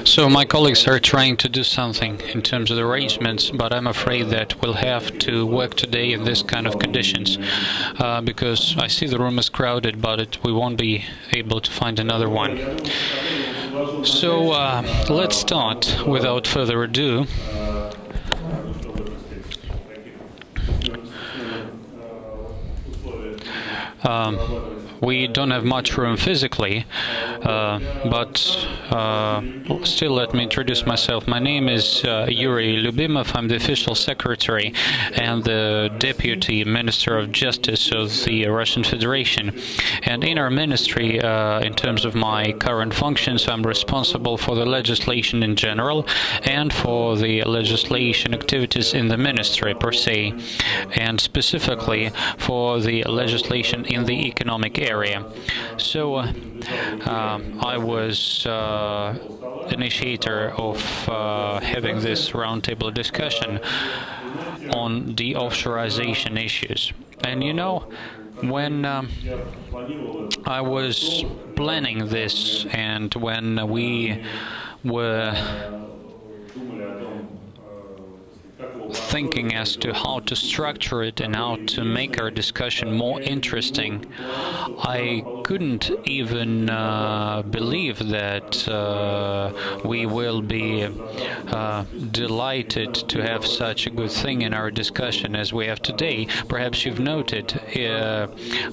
So my colleagues are trying to do something in terms of the arrangements, but I'm afraid that we'll have to work today in this kind of conditions, because I see the room is crowded, but we won't be able to find another one. So let's start without further ado. We don't have much room physically, but still let me introduce myself. My name is Yuri Lyubimov. I'm the official secretary and the Deputy Minister of Justice of the Russian Federation. And in our ministry, in terms of my current functions, I'm responsible for the legislation in general and for the legislation activities in the ministry per se, and specifically for the legislation in the economic area. So I was initiator of having this roundtable discussion on the offshoreization issues. And you know, when I was planning this and when we were thinking as to how to structure it and how to make our discussion more interesting, I couldn't even believe that we will be delighted to have such a good thing in our discussion as we have today. Perhaps you've noted,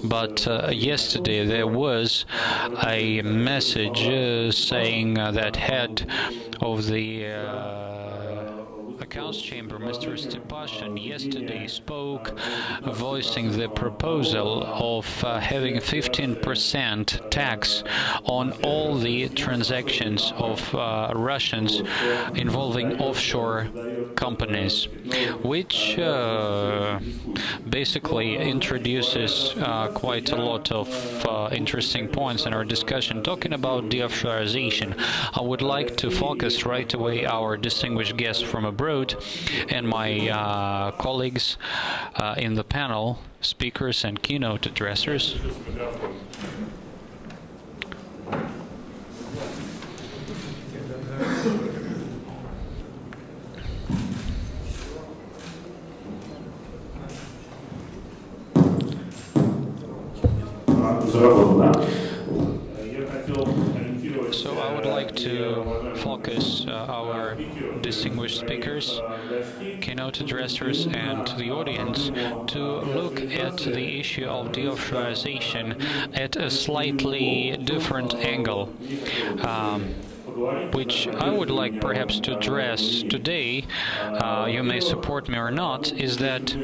but yesterday there was a message saying that head of the Accounts Chamber, Mr. Stepashin, yesterday spoke, voicing the proposal of having 15% tax on all the transactions of Russians involving offshore companies, which basically introduces quite a lot of interesting points in our discussion. Talking about de-offshoreization, I would like to focus right away our distinguished guests from abroad and my colleagues in the panel, speakers and keynote addressers. So I would like to focus our distinguished speakers, keynote addressers and the audience to look at the issue of de-offshoreization at a slightly different angle, which I would like perhaps to address today. You may support me or not, is that,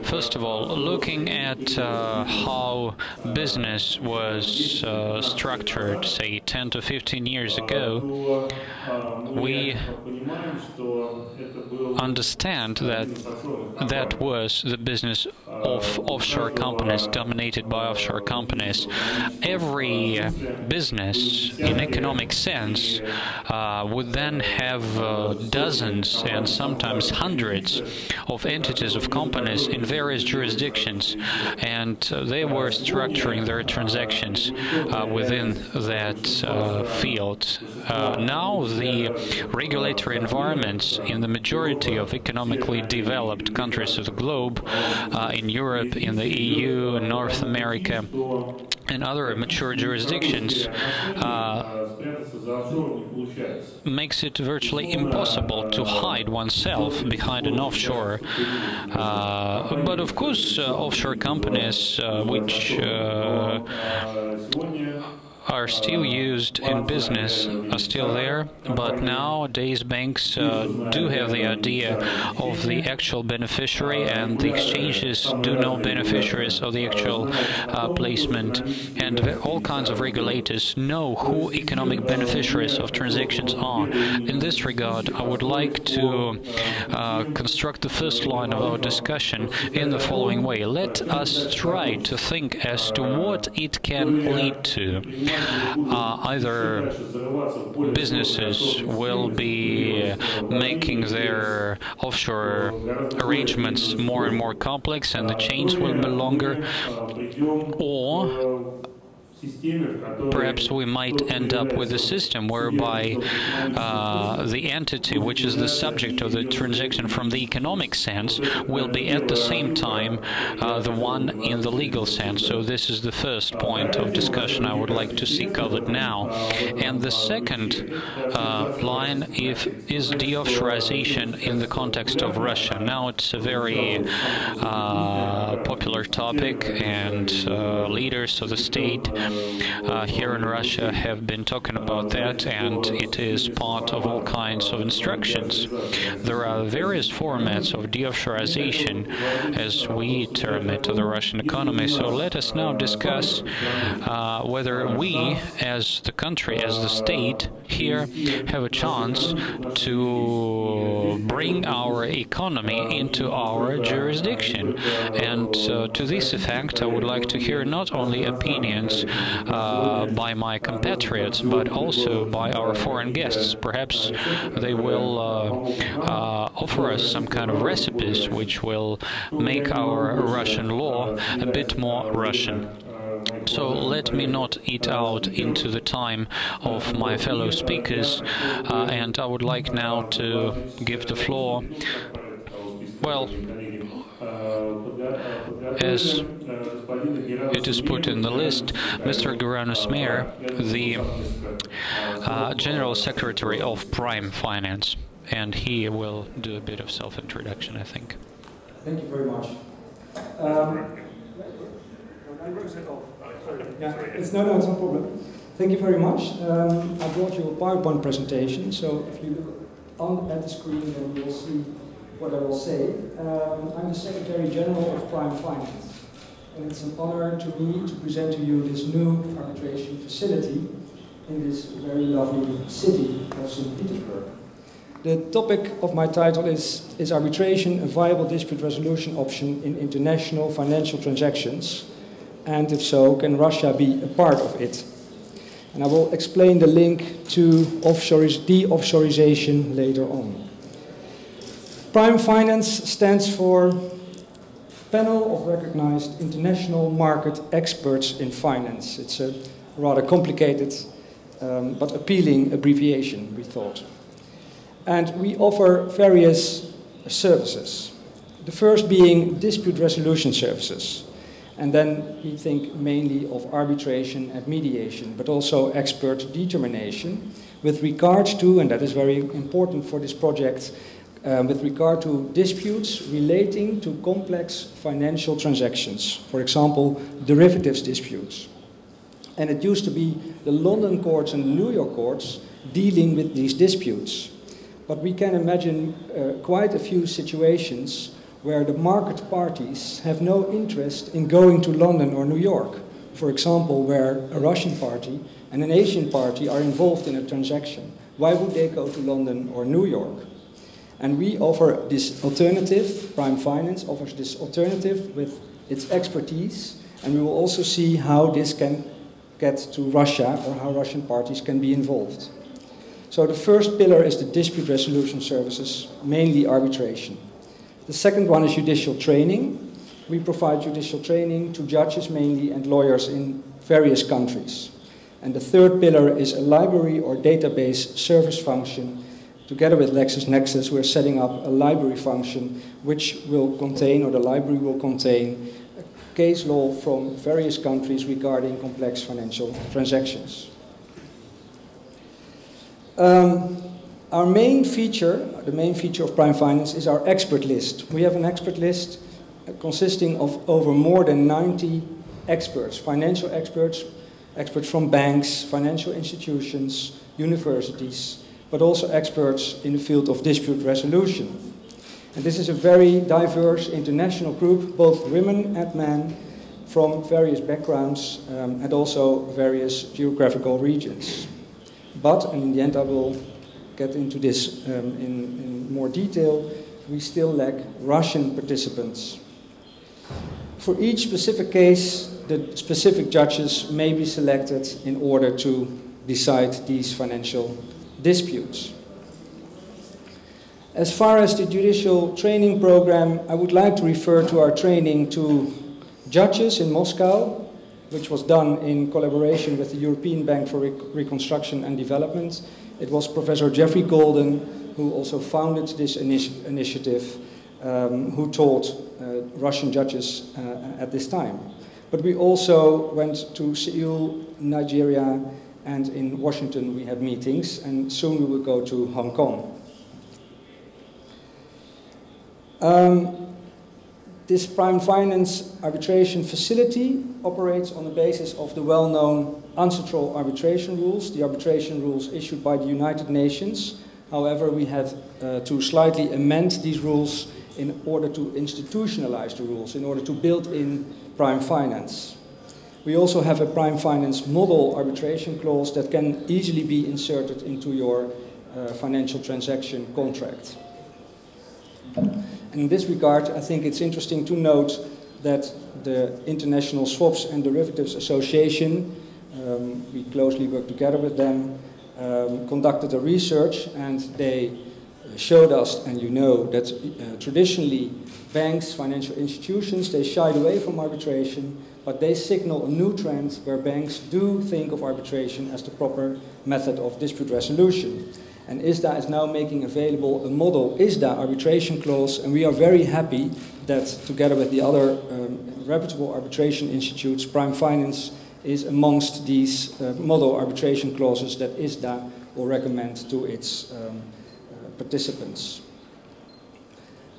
first of all, looking at how business was structured, say, 10 to 15 years ago, we understand that that was the business of offshore companies, dominated by offshore companies. Every business, in economic sense, would then have dozens and sometimes hundreds of entities of companies in various jurisdictions, and they were structuring their transactions within that field. Now the regulatory environments in the majority of economically developed countries of the globe, in Europe, in the EU, in North America, and other mature jurisdictions, makes it virtually impossible to hide oneself behind an offshore. But of course, offshore companies which are still used in business are still there, but nowadays banks do have the idea of the actual beneficiary, and the exchanges do know beneficiaries of the actual placement, and all kinds of regulators know who economic beneficiaries of transactions are. In this regard, I would like to construct the first line of our discussion in the following way. Let us try to think as to what it can lead to. Either businesses will be making their offshore arrangements more and more complex and the chains will be longer, or perhaps we might end up with a system whereby the entity which is the subject of the transaction from the economic sense will be at the same time the one in the legal sense. So this is the first point of discussion I would like to see covered now. And the second line is de-offshorization in the context of Russia. Now it's a very popular topic, and leaders of the state here in Russia have been talking about that, and it is part of all kinds of instructions. There are various formats of de-offshorization, as we term it, to the Russian economy. So let us now discuss whether we, as the country, as the state, here have a chance to bring our economy into our jurisdiction. And to this effect, I would like to hear not only opinions by my compatriots, but also by our foreign guests. Perhaps they will offer us some kind of recipes which will make our Russian law a bit more Russian. So let me not eat out into the time of my fellow speakers, and I would like now to give the floor, well, as it is put in the list, Mr. Guranus Mayer, the General Secretary of Prime Finance, and he will do a bit of self-introduction, I think. Thank you very much. It's no problem. Thank you very much. I brought you a PowerPoint presentation, so if you look at the screen, then you'll see what I will say. I'm the Secretary General of Prime Finance, and it's an honor to me to present to you this new arbitration facility in this very lovely city of St. Petersburg. The topic of my title is arbitration a viable dispute resolution option in international financial transactions? And if so, can Russia be a part of it? And I will explain the link to de-offshorization later on. Prime Finance stands for Panel of Recognized International Market Experts in Finance. It's a rather complicated but appealing abbreviation, we thought. And we offer various services. The first being dispute resolution services. And then we think mainly of arbitration and mediation, but also expert determination with regard to, and that is very important for this project, with regard to disputes relating to complex financial transactions, for example, derivatives disputes. And it used to be the London courts and the New York courts dealing with these disputes. But we can imagine quite a few situations where the market parties have no interest in going to London or New York. For example, where a Russian party and an Asian party are involved in a transaction. Why would they go to London or New York? And we offer this alternative, Prime Finance offers this alternative with its expertise, and we will also see how this can get to Russia or how Russian parties can be involved. So the first pillar is the dispute resolution services, mainly arbitration. The second one is judicial training. We provide judicial training to judges mainly and lawyers in various countries. And the third pillar is a library or database service function. Together with LexisNexis, we're setting up a library function which will contain, or the library will contain, case law from various countries regarding complex financial transactions. Our main feature, the main feature of Prime Finance, is our expert list. We have an expert list consisting of over more than 90 experts, financial experts, experts from banks, financial institutions, universities, but also experts in the field of dispute resolution. And this is a very diverse international group, both women and men, from various backgrounds and also various geographical regions. But, and in the end I will get into this in more detail, we still lack Russian participants. For each specific case, the specific judges may be selected in order to decide these financial disputes. As far as the judicial training program, I would like to refer to our training to judges in Moscow, which was done in collaboration with the European Bank for Reconstruction and Development. It was Professor Jeffrey Golden who also founded this initiative, who taught Russian judges at this time. But we also went to Seoul, Nigeria, and in Washington we had meetings, and soon we will go to Hong Kong. This prime finance arbitration facility operates on the basis of the well-known UNCITRAL arbitration rules, the arbitration rules issued by the United Nations. However, we had to slightly amend these rules in order to institutionalize the rules, in order to build in prime finance. We also have a prime finance model arbitration clause that can easily be inserted into your financial transaction contract. And in this regard, I think it's interesting to note that the International Swaps and Derivatives Association, we closely work together with them, conducted a research, and they showed us, and you know, that traditionally banks, financial institutions, they shied away from arbitration, but they signal a new trend where banks do think of arbitration as the proper method of dispute resolution. And ISDA is now making available a model ISDA arbitration clause, and we are very happy that together with the other reputable arbitration institutes, Prime Finance is amongst these model arbitration clauses that ISDA will recommend to its participants.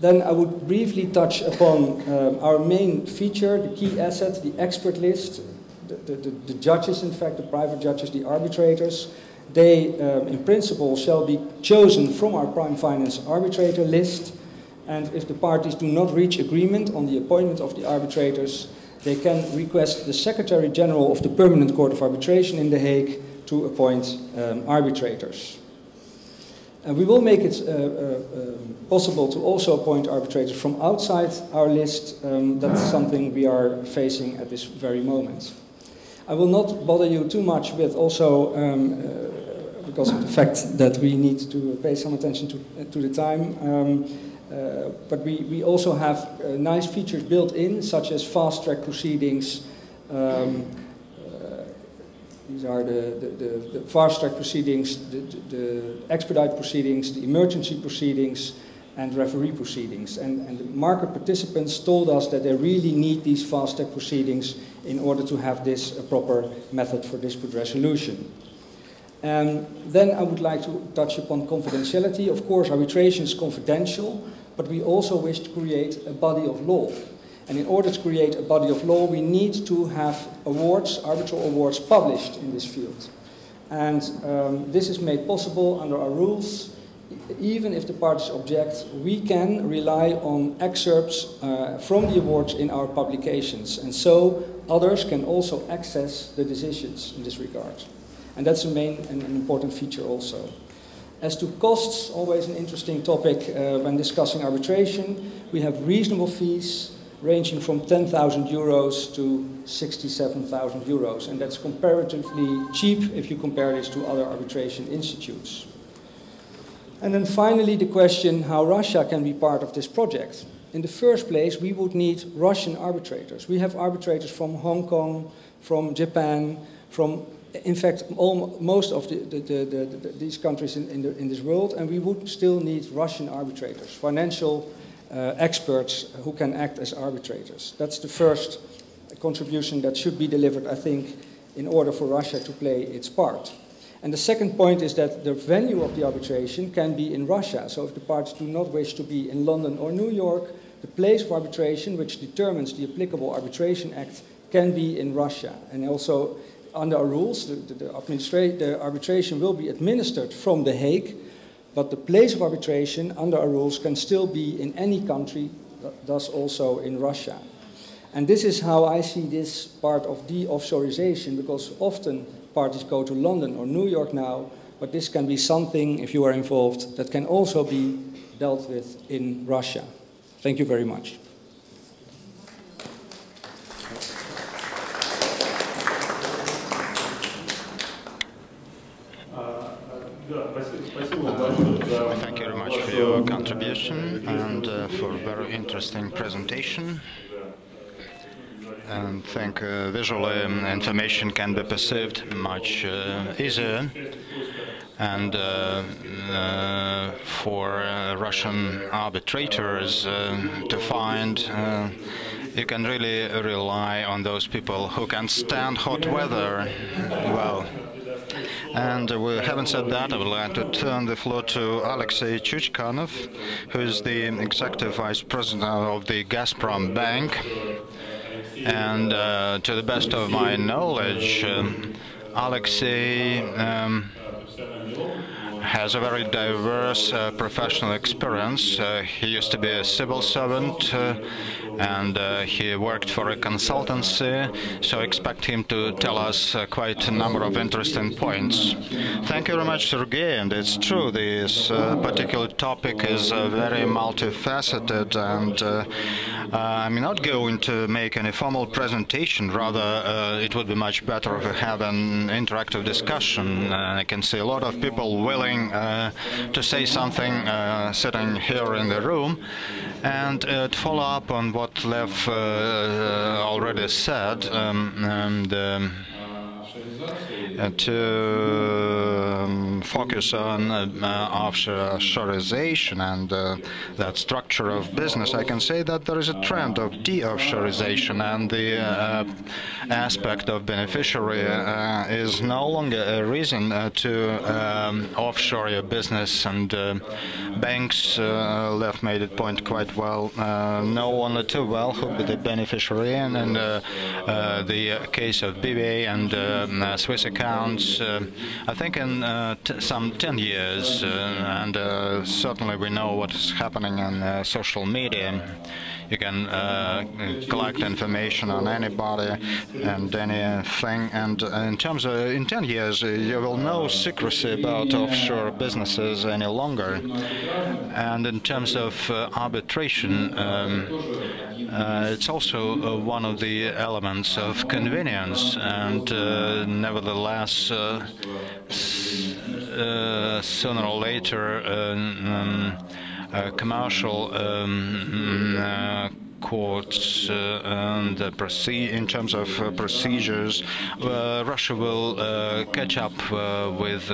Then I would briefly touch upon our main feature, the key asset, the expert list, the judges, in fact, the private judges, the arbitrators. They, in principle, shall be chosen from our prime finance arbitrator list, and if the parties do not reach agreement on the appointment of the arbitrators, they can request the Secretary General of the Permanent Court of Arbitration in The Hague to appoint arbitrators. And we will make it possible to also appoint arbitrators from outside our list. That's something we are facing at this very moment. I will not bother you too much with also, because of the fact that we need to pay some attention to the time, but we also have nice features built in, such as fast-track proceedings. These are the fast-track proceedings, the expedite proceedings, the emergency proceedings, and referee proceedings. And the market participants told us that they really need these fast-track proceedings in order to have this a proper method for dispute resolution. And then I would like to touch upon confidentiality. Of course, arbitration is confidential, but we also wish to create a body of law. And in order to create a body of law, we need to have awards, arbitral awards, published in this field. And this is made possible under our rules. Even if the parties object, we can rely on excerpts from the awards in our publications. And so others can also access the decisions in this regard. And that's a main and an important feature also. As to costs, always an interesting topic when discussing arbitration, we have reasonable fees ranging from 10,000 euros to 67,000 euros. And that's comparatively cheap if you compare this to other arbitration institutes. And then finally the question how Russia can be part of this project. In the first place, we would need Russian arbitrators. We have arbitrators from Hong Kong, from Japan, from, in fact, most of these countries in this world, and we would still need Russian arbitrators, financial experts who can act as arbitrators. That's the first contribution that should be delivered, I think, in order for Russia to play its part. And the second point is that the venue of the arbitration can be in Russia. So if the parties do not wish to be in London or New York, the place of arbitration, which determines the applicable arbitration act, can be in Russia. And also, under our rules, the arbitration will be administered from The Hague, but the place of arbitration under our rules can still be in any country, thus also in Russia. And this is how I see this part of de-offshorization, because often parties go to London or New York now, but this can be something, if you are involved, that can also be dealt with in Russia. Thank you very much. Thank you very much for your contribution and for a very interesting presentation. and think visually information can be perceived much easier. And for Russian arbitrators to find, you can really rely on those people who can stand hot weather well. And having said that, I would like to turn the floor to Alexei Chuchkanov, who is the Executive Vice President of the Gazprom Bank. And to the best of my knowledge, Alexei has a very diverse professional experience. He used to be a civil servant and he worked for a consultancy, so I expect him to tell us quite a number of interesting points. Thank you very much, Sergei, and it's true, this particular topic is very multifaceted, and I'm not going to make any formal presentation, rather it would be much better if we have an interactive discussion. I can see a lot of people willing to say something sitting here in the room. And to follow up on what Lev already said, to focus on offshoreization and that structure of business, I can say that there is a trend of de-offshoreization, and the aspect of beneficiary is no longer a reason to offshore your business, and banks, Lev made it point quite well, know only too well who be the beneficiary, and in the case of BBA and Swiss accounts, I think in some 10 years, and certainly we know what is happening on social media. You can collect information on anybody and anything, and in terms of in 10 years you will know secrecy about offshore businesses any longer. And in terms of arbitration, it's also one of the elements of convenience, and nevertheless sooner or later commercial courts and in terms of procedures, Russia will catch up with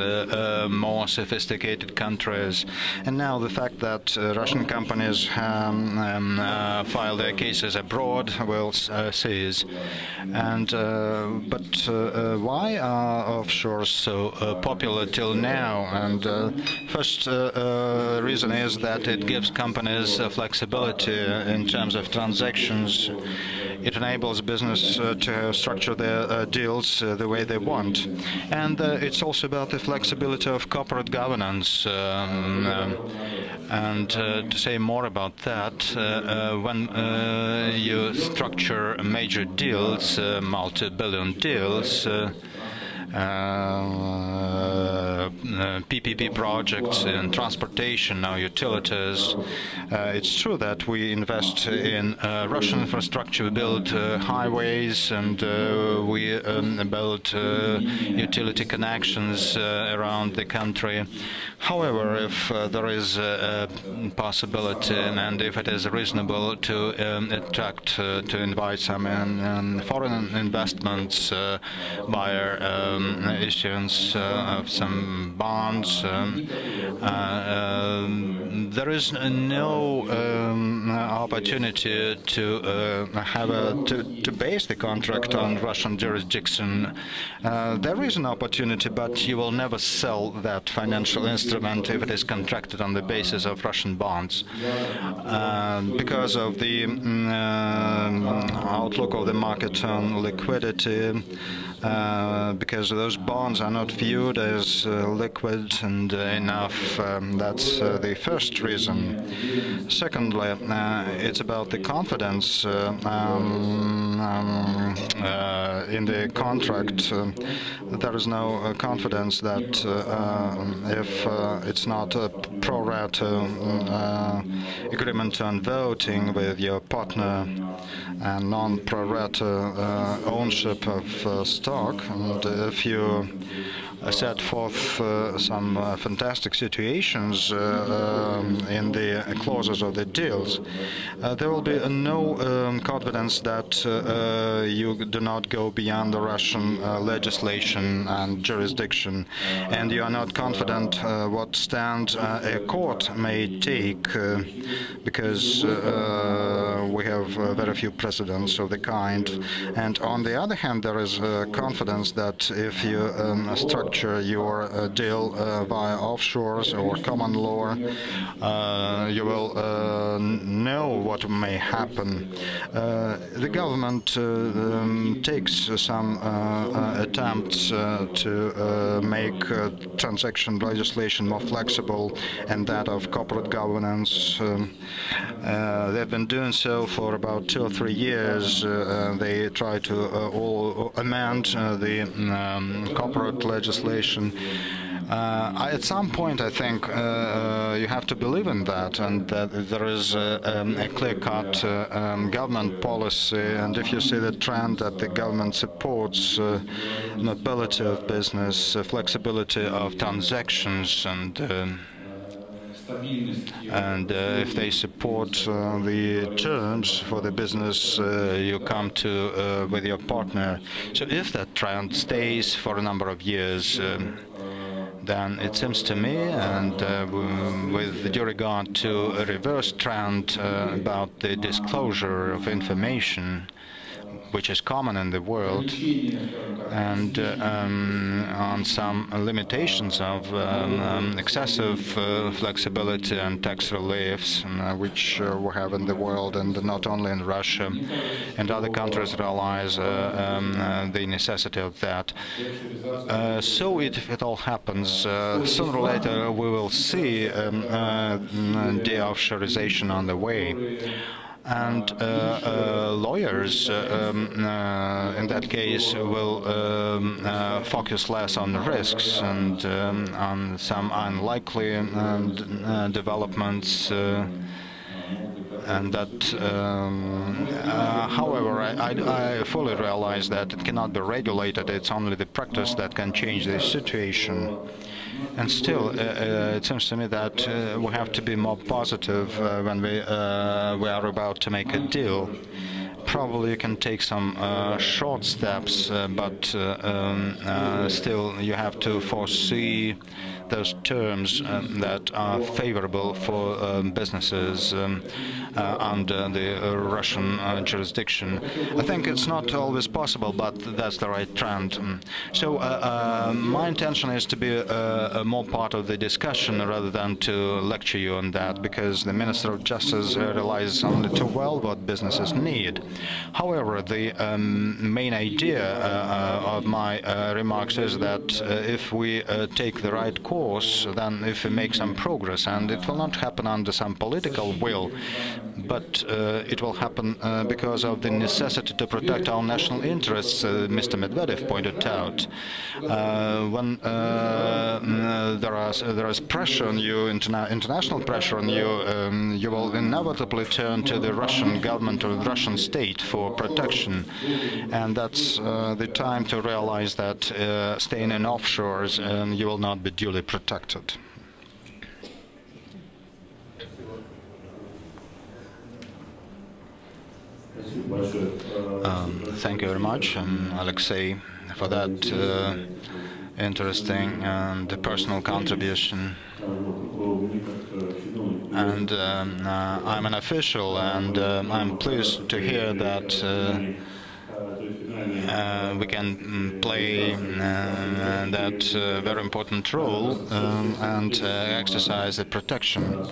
more sophisticated countries. And now the fact that Russian companies file their cases abroad will cease. And but why are offshores so popular till now? And first reason is that it gives companies flexibility in terms of transactions. It enables business to structure their deals the way they want. And it's also about the flexibility of corporate governance. And to say more about that, when you structure major deals, multi-billion deals, PPP projects in transportation, now utilities. It's true that we invest in Russian infrastructure, we build highways, and we build utility connections around the country. However, if there is a possibility and if it is reasonable to attract, to invite some foreign investments via issuance of some bonds, there is no opportunity to to base the contract on Russian jurisdiction. There is an opportunity, but you will never sell that financial instrument if it is contracted on the basis of Russian bonds, because of the outlook of the market on liquidity. Because those bonds are not viewed as liquid and enough. That's the first reason. Secondly, it's about the confidence in the contract. There is no confidence that if it's not a pro rata agreement on voting with your partner and non-pro rata ownership of stock, and if you set forth some fantastic situations in the clauses of the deals. There will be no confidence that you do not go beyond the Russian legislation and jurisdiction, and you are not confident what stand a court may take, because we have very few precedents of the kind. And on the other hand, there is confidence that if you structure your deal via offshores or common law, you will know what may happen. The government takes some attempts to make transaction legislation more flexible and that of corporate governance. They've been doing so for about 2 or 3 years. They try to all amend the corporate legislation. At some point, I think you have to believe in that, and that there is a clear-cut government policy. And if you see the trend that the government supports mobility of business, flexibility of transactions, and if they support the terms for the business you come to with your partner. So if that trend stays for a number of years, then it seems to me, and with due regard to a reverse trend about the disclosure of information, which is common in the world, and on some limitations of excessive flexibility and tax reliefs, which we have in the world, and not only in Russia, and other countries realize the necessity of that. So if it all happens, sooner or later we will see de-offshorization on the way. And lawyers, in that case, will focus less on the risks and on some unlikely developments. And that, however, I fully realize that it cannot be regulated. It's only the practice that can change the situation. And still, it seems to me that we have to be more positive when we are about to make a deal. Probably you can take some short steps, but still you have to foresee those terms that are favorable for businesses under the Russian jurisdiction. I think it's not always possible, but that's the right trend. So my intention is to be more part of the discussion rather than to lecture you on that, because the Minister of Justice relies only too well what businesses need. However, the main idea of my remarks is that if we take the right course, then if we make some progress, and it will not happen under some political will, but it will happen because of the necessity to protect our national interests, Mr. Medvedev pointed out. When there is pressure on you, international pressure on you, you will inevitably turn to the Russian government or the Russian state for protection, and that's the time to realize that staying in offshores, you will not be duly protected. Thank you very much, Alexei, for that interesting and personal contribution. And I'm an official, and I'm pleased to hear that we can play that very important role and exercise the protection,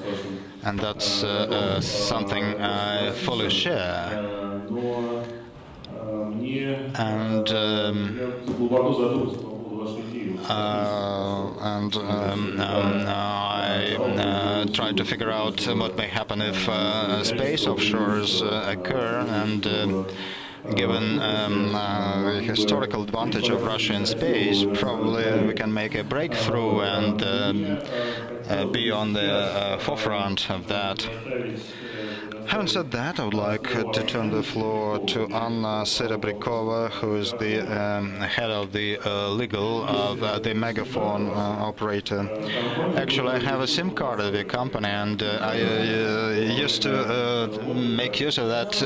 and that's something I fully share. And I try to figure out what may happen if space offshores occur, and given the historical advantage of Russia in space, probably we can make a breakthrough and be on the forefront of that. Having said that, I would like to turn the floor to Anna Serebrikova, who is the head of the legal of the Megaphone operator. Actually, I have a SIM card of the company, and I used to make use of that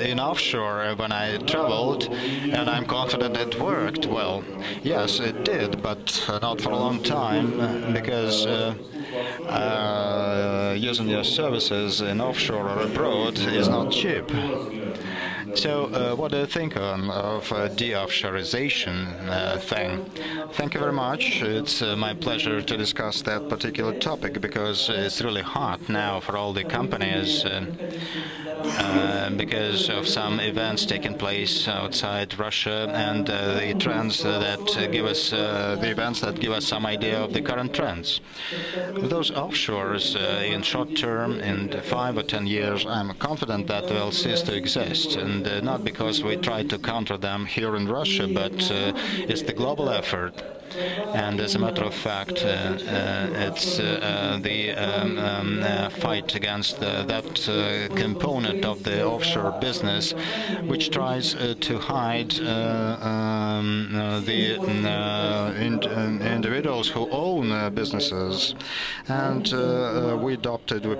in offshore when I traveled, and I'm confident it worked well. Yes, it did, but not for a long time, because using your services in offshore or abroad is not cheap. So, what do you think of de-offshorization thing? Thank you very much. It's my pleasure to discuss that particular topic, because it's really hot now for all the companies because of some events taking place outside Russia, and the trends that give us, the events that give us some idea of the current trends. Those offshores, in short term, in 5 or 10 years, I'm confident that they'll cease to exist, and not because we try to counter them here in Russia, but it's the global effort. And as a matter of fact, it's the fight against that component of the offshore business which tries to hide the individuals who own businesses. And we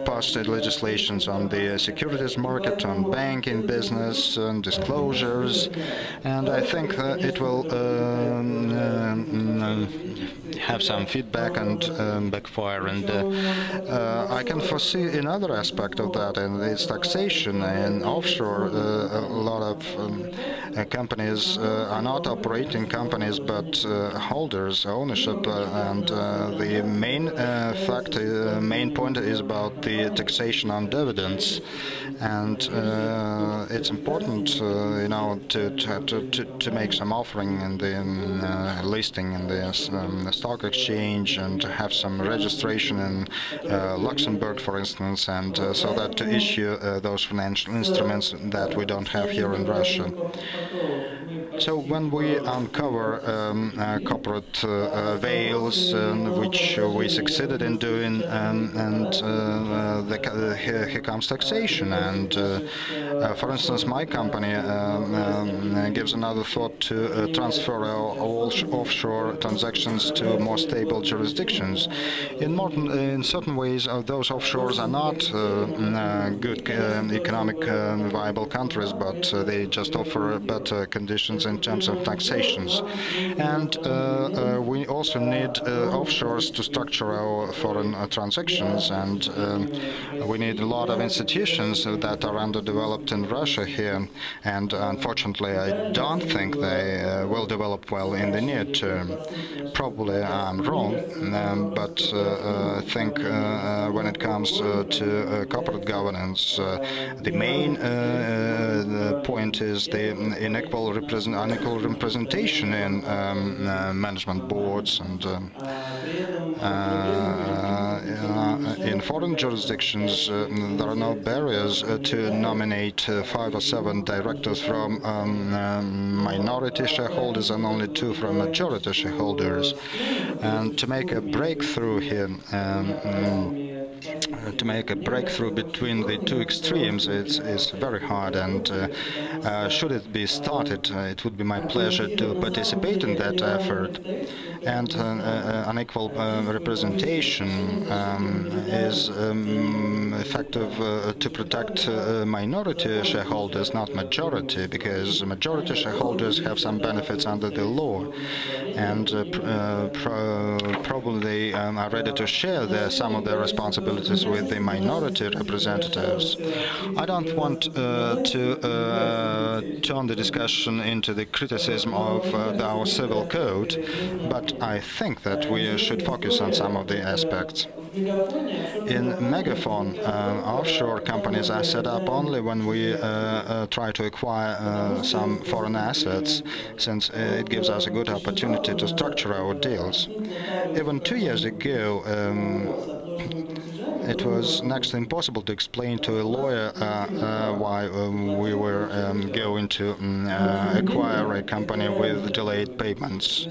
passed legislations on the securities market, on banking business, and disclosures, and I think it will have some feedback and backfire, and I can foresee another aspect of that, and it's taxation. In offshore, a lot of companies are not operating companies, but holders, ownership, and the main point is about the taxation on dividends, and it's important, you know, to make some offering in the listing in the stock exchange, and to have some registration in Luxembourg, for instance, and so that to issue those financial instruments that we don't have here in Russia. So when we uncover corporate veils, which we succeeded in doing, and here comes taxation, and for instance, my company gives another thought to transfer all offshore transactions to more stable jurisdictions. In certain ways, those offshores are not good economic viable countries, but they just offer better conditions in terms of taxations. And we also need offshores to structure our foreign transactions, and we need a lot of institutions that are underdeveloped in Russia here, and unfortunately I don't think they will develop well in the near term. Probably I'm wrong, but I think when it comes to corporate governance, the main point is the unequal representation in management boards, and in foreign jurisdictions there are no barriers to nominate 5 or 7 directors from minority shareholders and only 2 from majority shareholders. And to make a breakthrough here, to make a breakthrough between the 2 extremes, it's very hard, and should it be started, it would be my pleasure to participate in that effort. And unequal representation is effective to protect minority shareholders, not majority, because majority shareholders have some benefits under the law, and probably are ready to share some of their responsibilities with the minority representatives. I don't want to turn the discussion into the criticism of our civil code, but I think that we should focus on some of the aspects. In Megaphone, offshore companies are set up only when we try to acquire some foreign assets, since it gives us a good opportunity to structure our deals. Even 2 years ago, it was next to impossible to explain to a lawyer why we were going to acquire a company with delayed payments.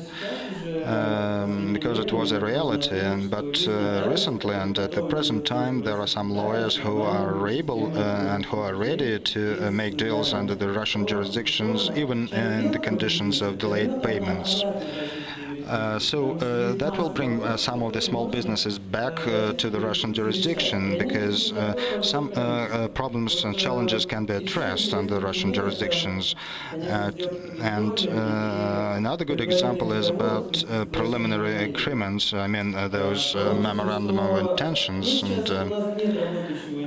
Because it was a reality, but recently and at the present time there are some lawyers who are able and who are ready to make deals under the Russian jurisdictions, even in the conditions of delayed payments. So that will bring some of the small businesses back to the Russian jurisdiction, because some problems and challenges can be addressed under Russian jurisdictions. And another good example is about preliminary agreements. I mean, those memorandum of intentions.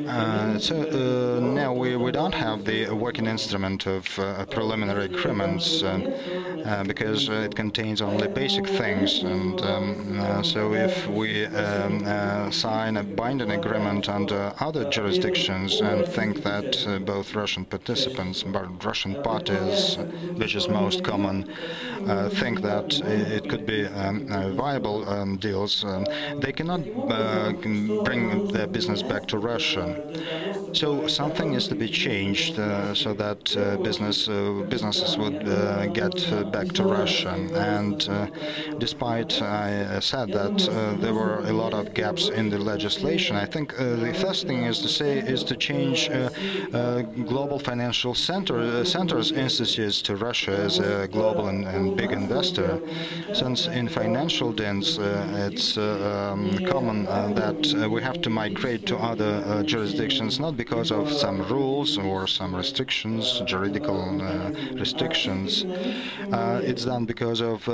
And so now we don't have the working instrument of preliminary agreements because it contains only basic things. And so if we sign a binding agreement under other jurisdictions and think that both Russian participants, Russian parties, which is most common, think that it could be viable deals, they cannot bring their business back to Russia. So something is to be changed so that businesses would get back to Russia. And despite I said that there were a lot of gaps in the legislation, I think the first thing is to say is to change global financial centers institutes to Russia as a global and big investor, since in financial deals it's common that we have to migrate to other jurisdictions, not because of some rules or some restrictions, juridical restrictions. It's done because of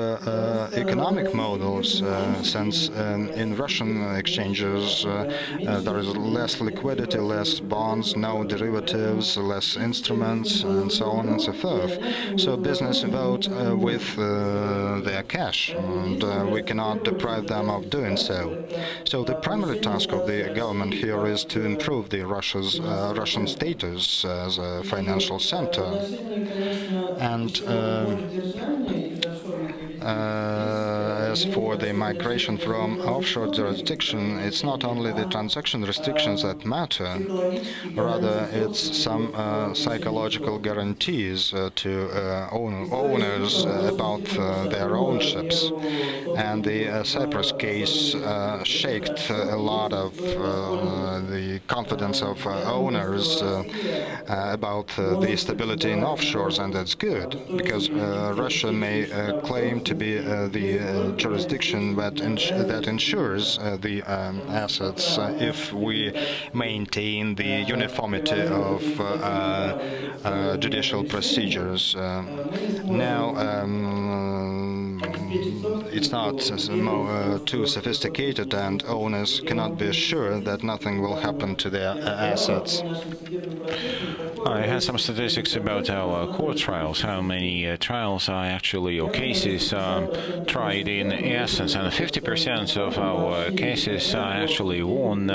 economic models, since in Russian exchanges there is less liquidity, less bonds, no derivatives, less instruments, and so on and so forth. So business vote with their cash, and we cannot deprive them of doing so. So the primary task of the government here is to improve the Russian status as a financial center. And as for the migration from offshore jurisdiction, it's not only the transaction restrictions that matter, rather it's some psychological guarantees to owners about their own ships. And the Cyprus case shaked a lot of the confidence of owners about the stability in offshores, and that's good, because Russia may claim to be the jurisdiction that ensures the assets if we maintain the uniformity of judicial procedures. Now, it's not too sophisticated, and owners cannot be sure that nothing will happen to their assets. I had some statistics about our court trials, how many trials are actually, or cases tried in essence, and 50% of our cases are actually won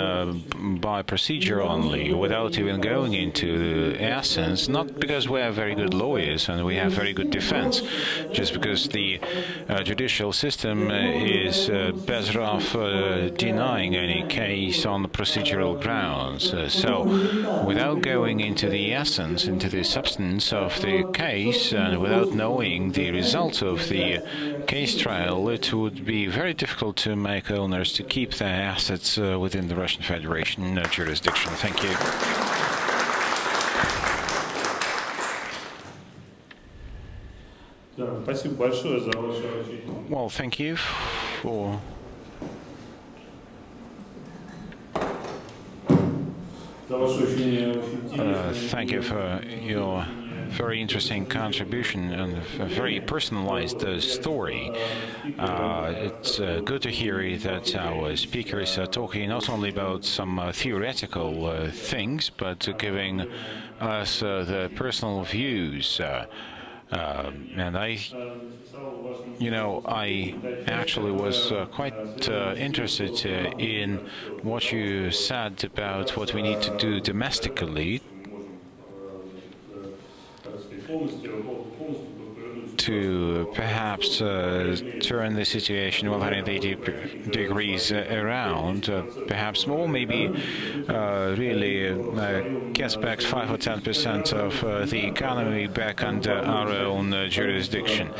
by procedure only, without even going into essence, not because we are very good lawyers and we have very good defense, just because the judicial system is better off denying any case on procedural grounds. So without going into the essence, into the substance of the case, and without knowing the results of the case trial, it would be very difficult to make owners to keep their assets within the Russian Federation jurisdiction. Thank you. Well, thank you for thank you for your very interesting contribution and a very personalized story. It's good to hear that our speakers are talking not only about some theoretical things, but giving us their personal views. And I actually was quite interested in what you said about what we need to do domestically to perhaps turn the situation 180 degrees around, perhaps more, maybe really gets back 5 or 10% of the economy back under our own jurisdiction.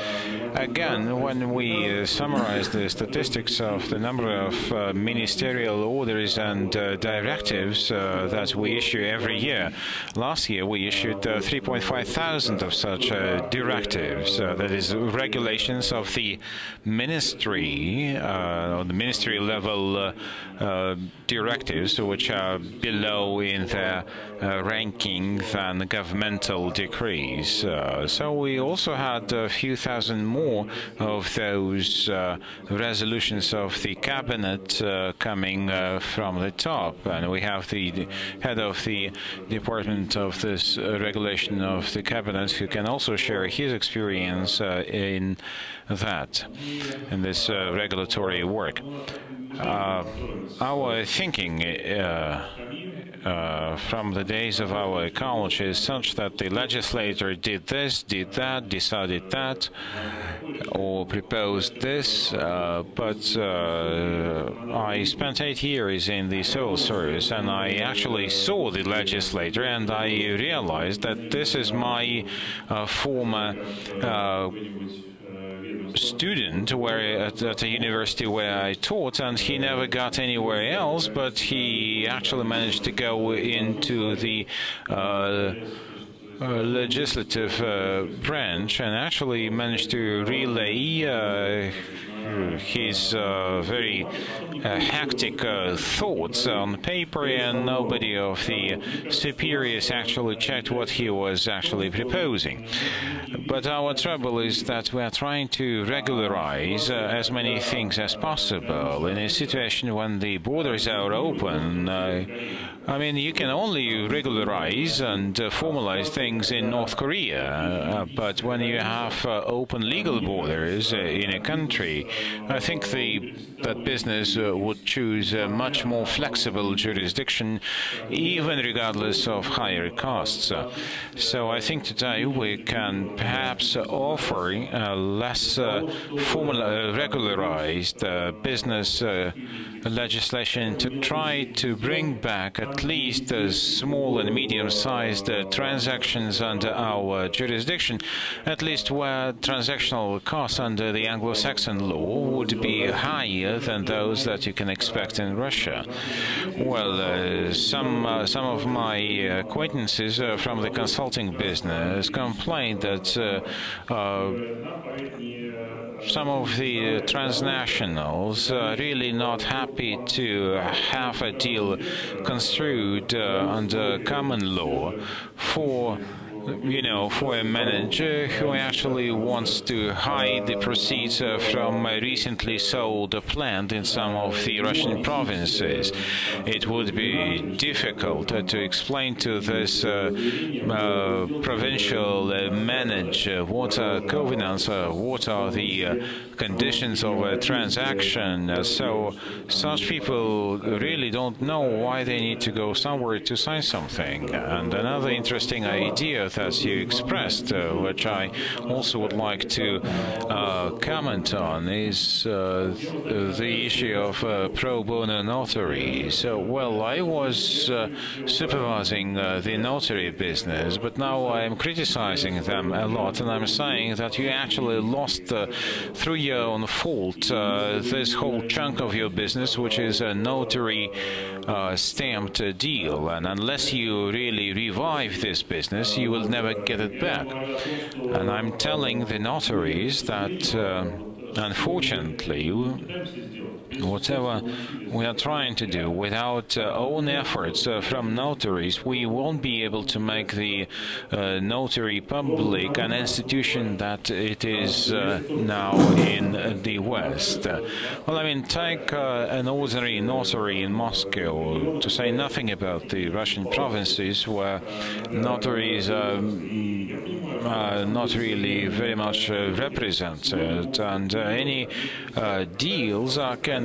Again, when we summarize the statistics of the number of ministerial orders and directives that we issue every year, last year we issued 3.5 thousand of such directives, that is, regulations of the ministry, or the ministry level directives, which are below in their ranking than the governmental decrees. So we also had a few thousand more of those resolutions of the cabinet coming from the top, and we have the head of the department of this regulation of the cabinet who can also share his experience in that, in this regulatory work. Our thinking from the days of our college is such that the legislator did this, did that, decided that, or proposed this, but I spent 8 years in the civil service, and I actually saw the legislator, and I realized that this is my former student at a university where I taught, and he never got anywhere else, but he actually managed to go into the legislative branch and actually managed to relay his very hectic thoughts on paper, and nobody of the superiors actually checked what he was actually proposing. But our trouble is that we are trying to regularize as many things as possible in a situation when the borders are open. I mean, you can only regularize and formalize things in North Korea, but when you have open legal borders in a country, I think that business would choose a much more flexible jurisdiction, even regardless of higher costs. So I think today we can perhaps offer less regularized business legislation to try to bring back at least small and medium-sized transactions under our jurisdiction, at least where transactional costs under the Anglo-Saxon law would be higher than those that you can expect in Russia. Well, some of my acquaintances from the consulting business complained that some of the transnationals are really not happy to have a deal construed under common law for a manager who actually wants to hide the proceeds from a recently sold plant in some of the Russian provinces. It would be difficult to explain to this provincial manager what are covenants, what are the conditions of a transaction. So such people really don't know why they need to go somewhere to sign something. And another interesting idea that you expressed, which I also would like to comment on, is the issue of pro bono notaries. Well, I was supervising the notary business, but now I am criticizing them a lot, and I'm saying that you actually lost through your own fault this whole chunk of your business, which is a notary stamped deal, and unless you really revive this business, you will never get it back. And I'm telling the notaries that unfortunately, whatever we are trying to do, without own efforts from notaries, we won't be able to make the notary public an institution that it is now in the West. Well, I mean, take an ordinary notary in Moscow, to say nothing about the Russian provinces, where notaries are not really very much represented, and any deals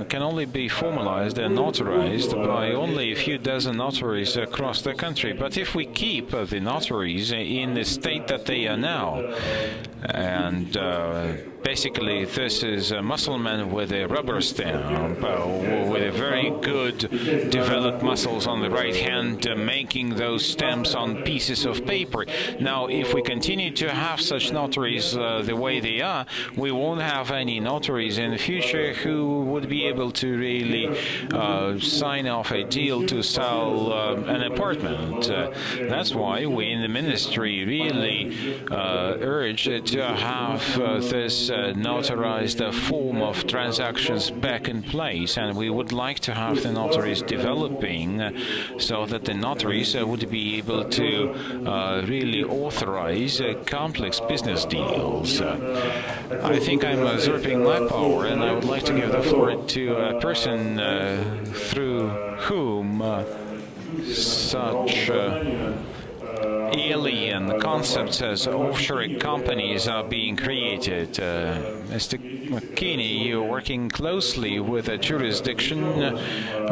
can only be formalized and notarized by only a few dozen notaries across the country. But if we keep the notaries in the state that they are now, and Basically, this is a muscle man with a rubber stamp, with a very good developed muscles on the right hand, making those stamps on pieces of paper. Now, if we continue to have such notaries the way they are, we won't have any notaries in the future who would be able to really sign off a deal to sell an apartment. That's why we in the ministry really urge to have this notarized form of transactions back in place, and we would like to have the notaries developing so that the notaries would be able to really authorize complex business deals. I think I'm usurping my power, and I would like to give the floor to a person through whom such alien concepts as offshore companies are being created. Mr. McKinney, you're working closely with a jurisdiction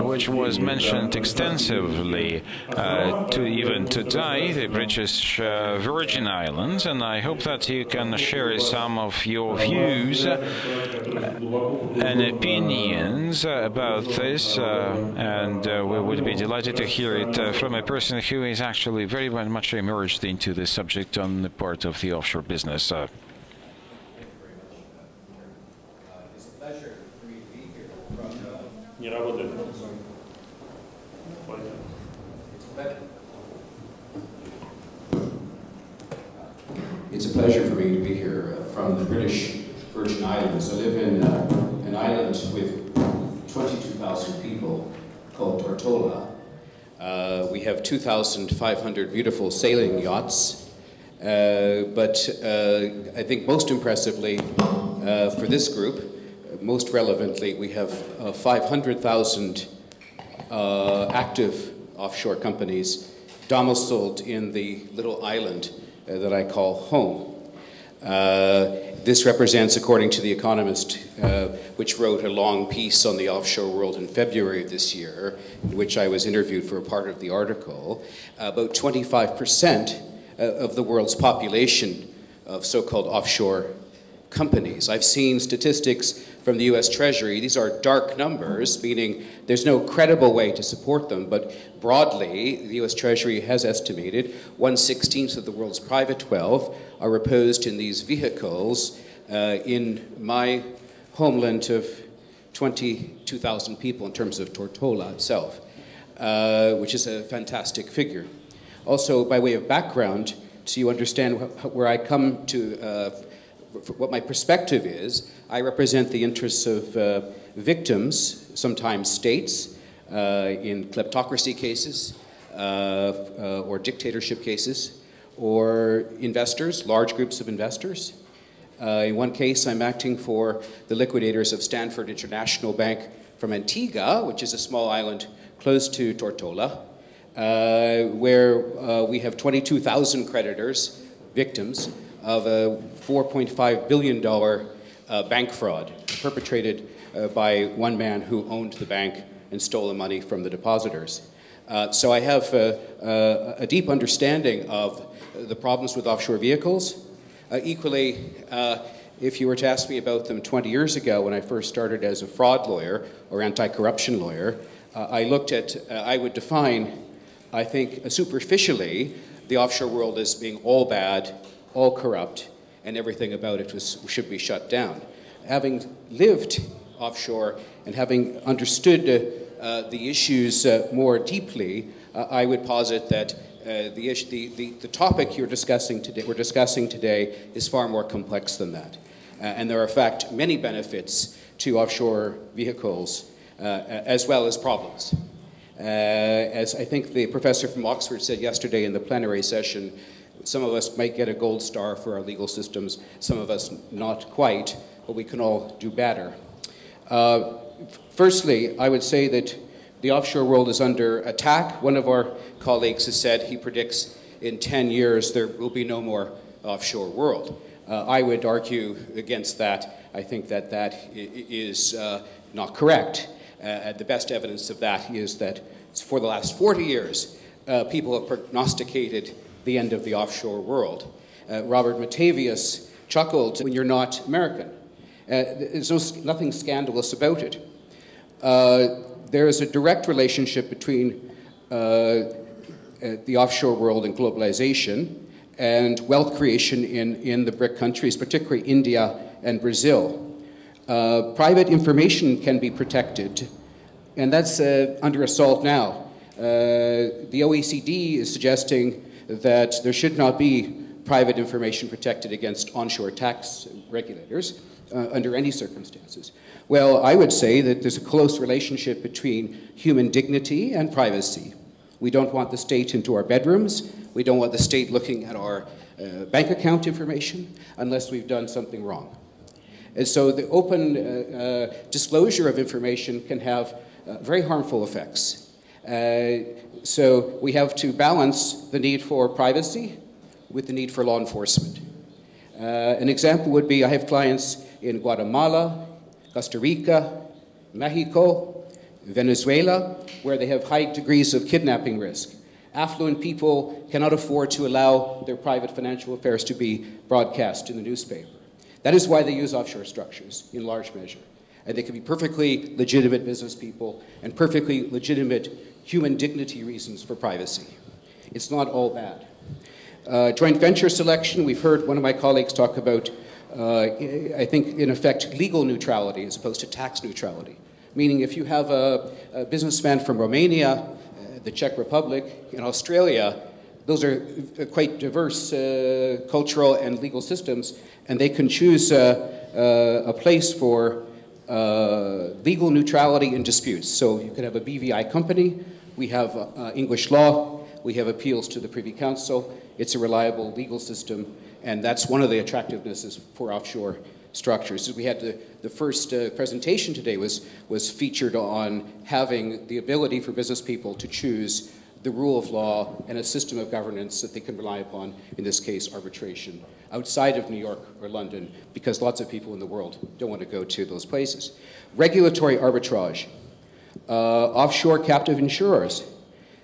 which was mentioned extensively even today, the British Virgin Islands, and I hope that you can share some of your views and opinions about this, and we would be delighted to hear it from a person who is actually very much emerged into this subject on the part of the offshore business. It's a pleasure for me to be here from It's a pleasure for me to be here from the British Virgin Islands. I live in an island with 22,000 people called Tortola. We have 2,500 beautiful sailing yachts, but I think most impressively for this group, most relevantly, we have 500,000 active offshore companies domiciled in the little island that I call home. This represents, according to The Economist, which wrote a long piece on the offshore world in February of this year, in which I was interviewed for a part of the article, about 25% of the world's population of so-called offshore companies. I've seen statistics from the US Treasury. These are dark numbers, meaning there's no credible way to support them, but broadly, the US Treasury has estimated 1/16 of the world's private wealth are reposed in these vehicles in my homeland of 22,000 people in terms of Tortola itself, which is a fantastic figure. Also, by way of background, so you understand where I come to, what my perspective is, I represent the interests of victims, sometimes states, in kleptocracy cases or dictatorship cases, or investors, large groups of investors. In one case, I'm acting for the liquidators of Stanford International Bank from Antigua, which is a small island close to Tortola, where we have 22,000 creditors, victims, of a $4.5 billion bank fraud perpetrated by one man who owned the bank and stole the money from the depositors. So I have a deep understanding of the problems with offshore vehicles. Equally, if you were to ask me about them 20 years ago when I first started as a fraud lawyer or anti-corruption lawyer, I would define, I think, superficially, the offshore world as being all bad, all corrupt, and everything about it should be shut down. Having lived offshore and having understood the issues more deeply, I would posit that the topic we're discussing today is far more complex than that. And there are, in fact, many benefits to offshore vehicles as well as problems. As I think the professor from Oxford said yesterday in the plenary session, some of us might get a gold star for our legal systems, some of us not quite, but we can all do better. Firstly, I would say that the offshore world is under attack. One of our colleagues has said he predicts in 10 years there will be no more offshore world. I would argue against that. I think that that is not correct. The best evidence of that is that for the last 40 years, people have prognosticated the end of the offshore world. Robert Matavius chuckled when you're not American. There's nothing scandalous about it. There is a direct relationship between the offshore world and globalization and wealth creation in the BRIC countries, particularly India and Brazil. Private information can be protected, and that's under assault now. The OECD is suggesting that there should not be private information protected against onshore tax regulators under any circumstances. Well, I would say that there's a close relationship between human dignity and privacy. We don't want the state into our bedrooms. We don't want the state looking at our bank account information unless we've done something wrong. And so the open disclosure of information can have very harmful effects. So we have to balance the need for privacy with the need for law enforcement. An example would be I have clients in Guatemala, Costa Rica, Mexico, Venezuela, where they have high degrees of kidnapping risk. Affluent people cannot afford to allow their private financial affairs to be broadcast in the newspaper. That is why they use offshore structures in large measure. And they can be perfectly legitimate business people and perfectly legitimate human dignity reasons for privacy. It's not all bad. Joint venture selection, we've heard one of my colleagues talk about, I think, in effect, legal neutrality as opposed to tax neutrality. Meaning if you have a businessman from Romania, the Czech Republic, and Australia, those are quite diverse cultural and legal systems, and they can choose a place for legal neutrality in disputes. So you could have a BVI company, we have English law, we have appeals to the Privy Council. It's a reliable legal system, and that's one of the attractivenesses for offshore structures. We had the first presentation today was featured on having the ability for business people to choose the rule of law and a system of governance that they can rely upon, in this case arbitration, outside of New York or London, because lots of people in the world don't want to go to those places. Regulatory arbitrage. Offshore captive insurers.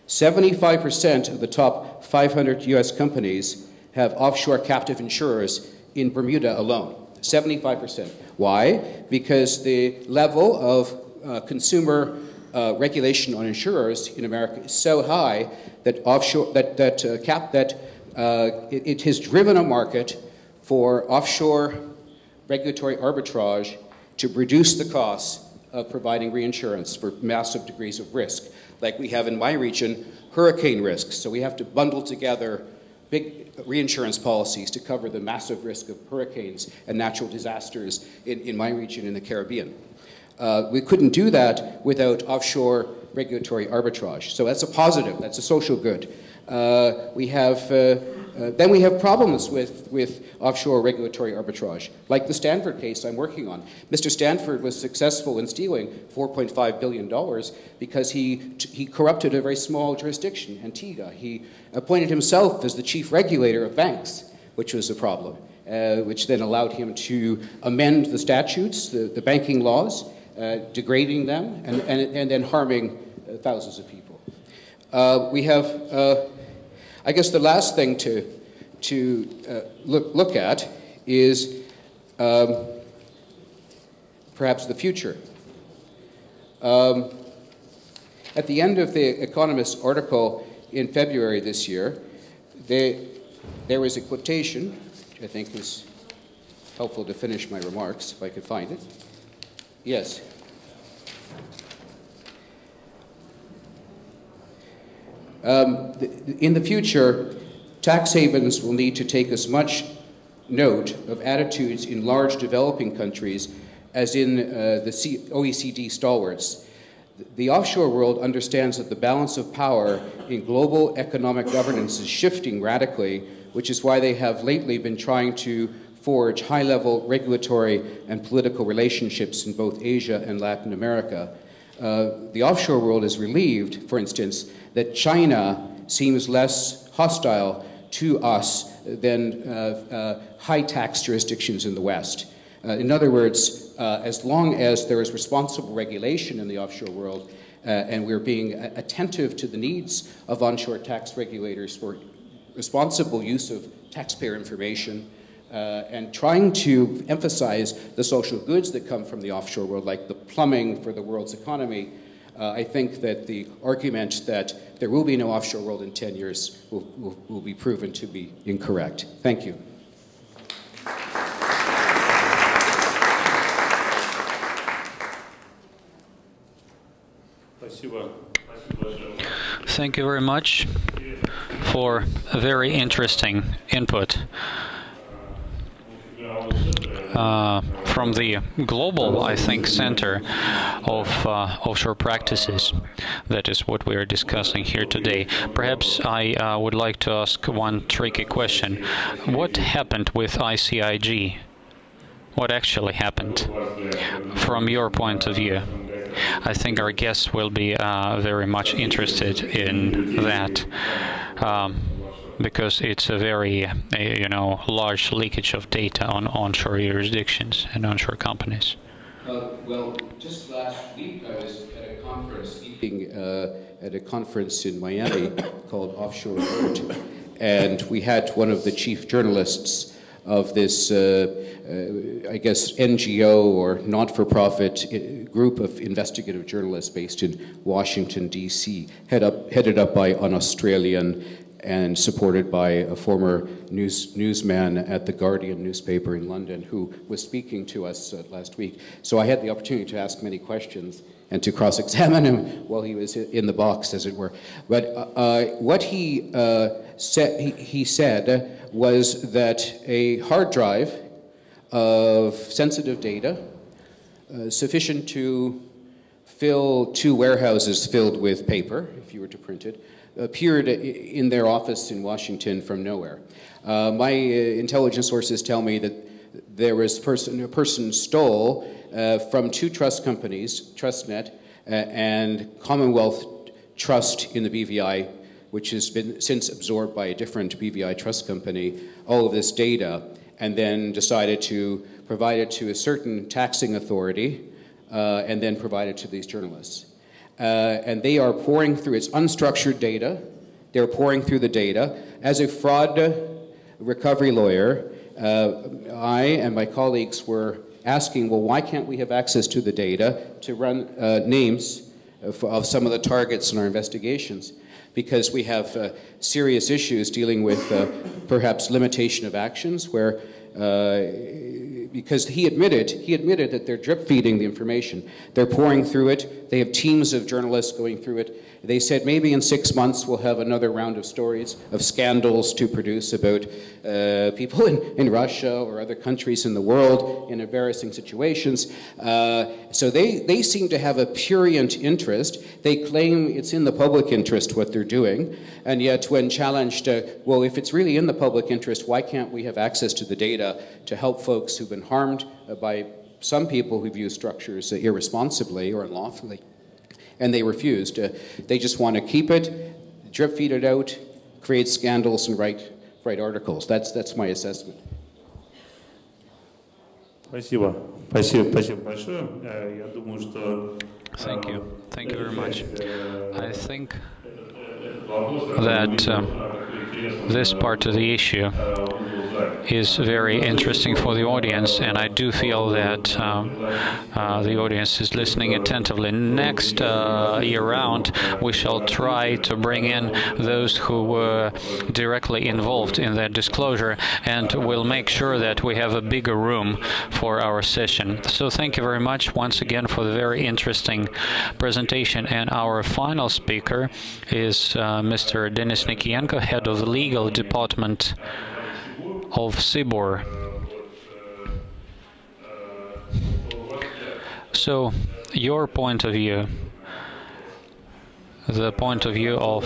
75% of the top 500 US companies have offshore captive insurers in Bermuda alone. 75%. Why? Because the level of consumer regulation on insurers in America is so high that it has driven a market for offshore regulatory arbitrage to reduce the costs of providing reinsurance for massive degrees of risk, like we have in my region, hurricane risks. So we have to bundle together big reinsurance policies to cover the massive risk of hurricanes and natural disasters in my region in the Caribbean. We couldn't do that without offshore regulatory arbitrage. So that's a positive, that's a social good. Then we have problems with offshore regulatory arbitrage, like the Stanford case I'm working on. Mr. Stanford was successful in stealing $4.5 billion because he corrupted a very small jurisdiction, Antigua. He appointed himself as the chief regulator of banks, which was a problem, which then allowed him to amend the statutes, the banking laws, degrading them, and then harming thousands of people. We have I guess the last thing to look at is perhaps the future. At the end of the Economist article in February this year, there was a quotation, which I think is helpful to finish my remarks, if I could find it. Yes. In the future, tax havens will need to take as much note of attitudes in large developing countries as in the OECD stalwarts. The offshore world understands that the balance of power in global economic governance is shifting radically, which is why they have lately been trying to forge high-level regulatory and political relationships in both Asia and Latin America. The offshore world is relieved, for instance, that China seems less hostile to us than high tax jurisdictions in the West. In other words, as long as there is responsible regulation in the offshore world and we're being attentive to the needs of onshore tax regulators for responsible use of taxpayer information, and trying to emphasize the social goods that come from the offshore world, like the plumbing for the world's economy, I think that the argument that there will be no offshore world in 10 years will be proven to be incorrect. Thank you. Thank you very much for a very interesting input. From the global, I think, center of offshore practices. That is what we are discussing here today. Perhaps I would like to ask one tricky question. What happened with ICIG? What actually happened from your point of view? I think our guests will be very much interested in that. Because it's a very, large leakage of data on onshore jurisdictions and onshore companies. Well, just last week I was at a conference speaking at a conference in Miami called Offshore Alert, and we had one of the chief journalists of this, I guess, NGO or not-for-profit group of investigative journalists based in Washington, D.C., headed up by an Australian and supported by a former newsman at the Guardian newspaper in London who was speaking to us last week. So I had the opportunity to ask many questions and to cross-examine him while he was in the box, as it were. But what he said was that a hard drive of sensitive data, sufficient to fill 2 warehouses filled with paper, if you were to print it, appeared in their office in Washington from nowhere. My intelligence sources tell me that there was a person stole from 2 trust companies, TrustNet and Commonwealth Trust in the BVI, which has been since absorbed by a different BVI trust company, all of this data, and then decided to provide it to a certain taxing authority and then provide it to these journalists. And they are pouring through its unstructured data. They're pouring through the data. As a fraud recovery lawyer, I and my colleagues were asking, well, why can't we have access to the data to run names of some of the targets in our investigations? Because we have serious issues dealing with perhaps limitation of actions where because he admitted that they're drip feeding the information. They're pouring through it. They have teams of journalists going through it. They said maybe in 6 months we'll have another round of stories, of scandals to produce about people in Russia or other countries in the world in embarrassing situations. So they seem to have a prurient interest. They claim it's in the public interest what they're doing. And yet when challenged, well, if it's really in the public interest, why can't we have access to the data to help folks who've been harmed by some people who've used structures irresponsibly or unlawfully? And they refused. They just want to keep it, drip feed it out, create scandals, and write articles. That's my assessment. Спасибо. Спасибо большое. Я думаю, что... Thank you. Thank you very much. I think that this part of the issue is very interesting for the audience, and I do feel that the audience is listening attentively. Next year round, we shall try to bring in those who were directly involved in that disclosure, and we'll make sure that we have a bigger room for our session. So thank you very much once again for the very interesting presentation. And our final speaker is Mr. Denis Nikienko, head of the legal department of SIBOR. So, your point of view, the point of view of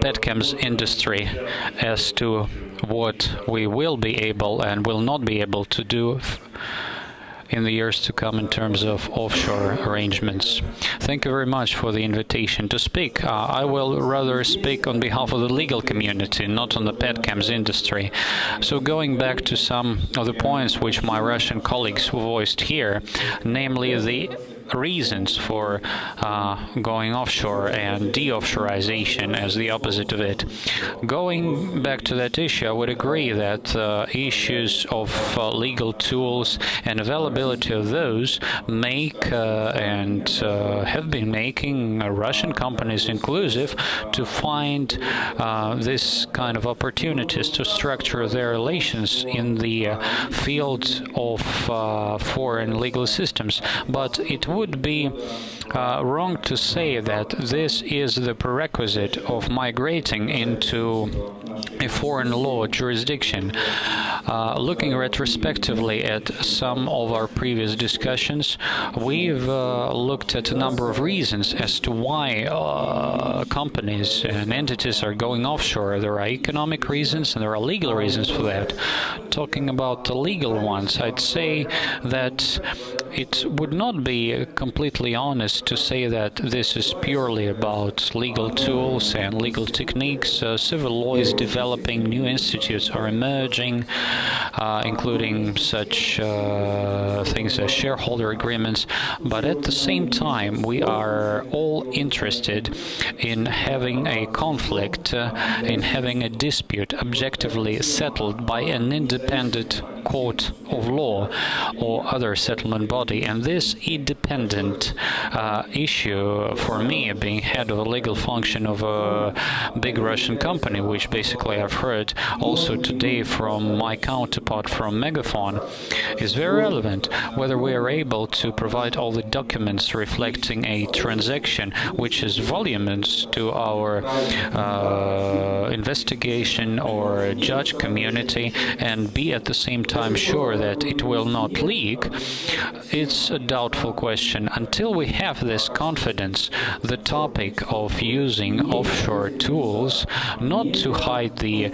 petchems industry as to what we will be able and will not be able to do in the years to come in terms of offshore arrangements. Thank you very much for the invitation to speak. I will rather speak on behalf of the legal community, not on the petchems industry. So going back to some of the points which my Russian colleagues voiced here, namely the reasons for going offshore and de-offshoreization as the opposite of it. Going back to that issue, I would agree that issues of legal tools and availability of those make and have been making Russian companies inclusive to find this kind of opportunities to structure their relations in the field of foreign legal systems. But it would be wrong to say that this is the prerequisite of migrating into a foreign law jurisdiction. Looking retrospectively at some of our previous discussions, we've looked at a number of reasons as to why companies and entities are going offshore. There are economic reasons and there are legal reasons for that. Talking about the legal ones, I'd say that it would not be completely honest to say that this is purely about legal tools and legal techniques. Civil law is developing, new institutes are emerging, including such things as shareholder agreements. But at the same time, we are all interested in having a conflict, in having a dispute objectively settled by an independent court of law or other settlement body. And this independent issue, for me, being head of a legal function of a big Russian company, which basically I've heard also today from my counterpart from Megaphone, is very relevant. Whether we are able to provide all the documents reflecting a transaction which is voluminous to our investigation or judge community, and be at the same time sure that it will not leak, it's a doubtful question. Until we have this confidence, the topic of using offshore tools, not to hide the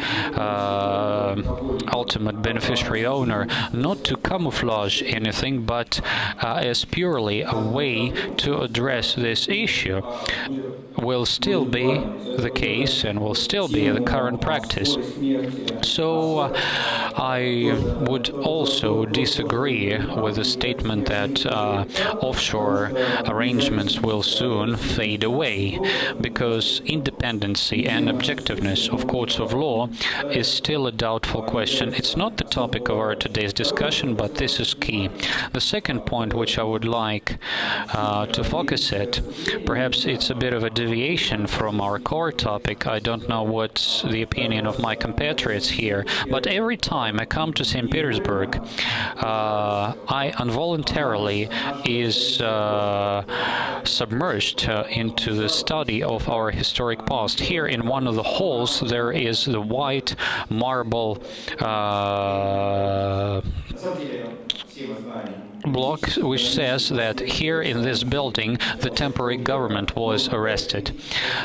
ultimate beneficiary owner, not to camouflage anything, but as purely a way to address this issue, will still be the case and will still be the current practice. So I would also disagree with the statement that offshore arrangements will soon fade away, because independency and objectiveness of courts of law is still a doubtful question. It's not the topic of our today's discussion, but this is key. The second point which I would like to focus at, perhaps it's a bit of a deviation from our core topic. I don't know what's the opinion of my compatriots here, but every time I come to St. Petersburg, I involuntarily is submerged into the study of our historic past. Here in one of the halls there is the white marble block which says that here in this building the temporary government was arrested.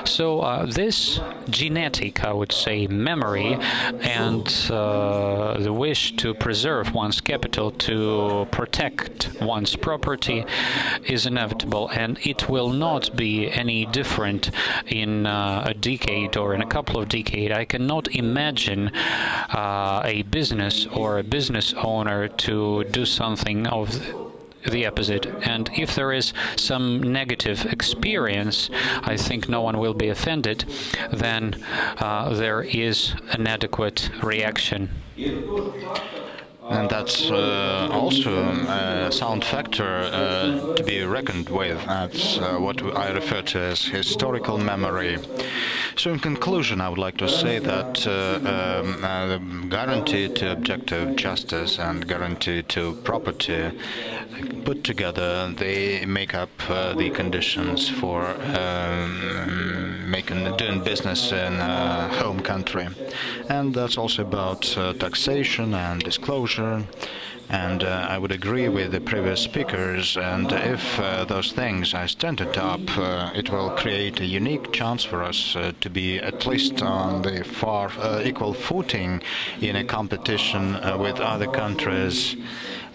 So this genetic, I would say, memory and the wish to preserve one's capital, to protect one's property, is inevitable, and it will not be any different in a decade or in a couple of decades. I cannot imagine a business or a business owner to do something of the opposite. And if there is some negative experience, I think no one will be offended, then there is an adequate reaction. And that's also a sound factor to be reckoned with. That's what I refer to as historical memory. So in conclusion, I would like to say that the guarantee to objective justice and guarantee to property put together, they make up the conditions for doing business in home country. And that's also about taxation and disclosure. And I would agree with the previous speakers, and if those things are strengthened up, it will create a unique chance for us to be at least on the far equal footing in a competition with other countries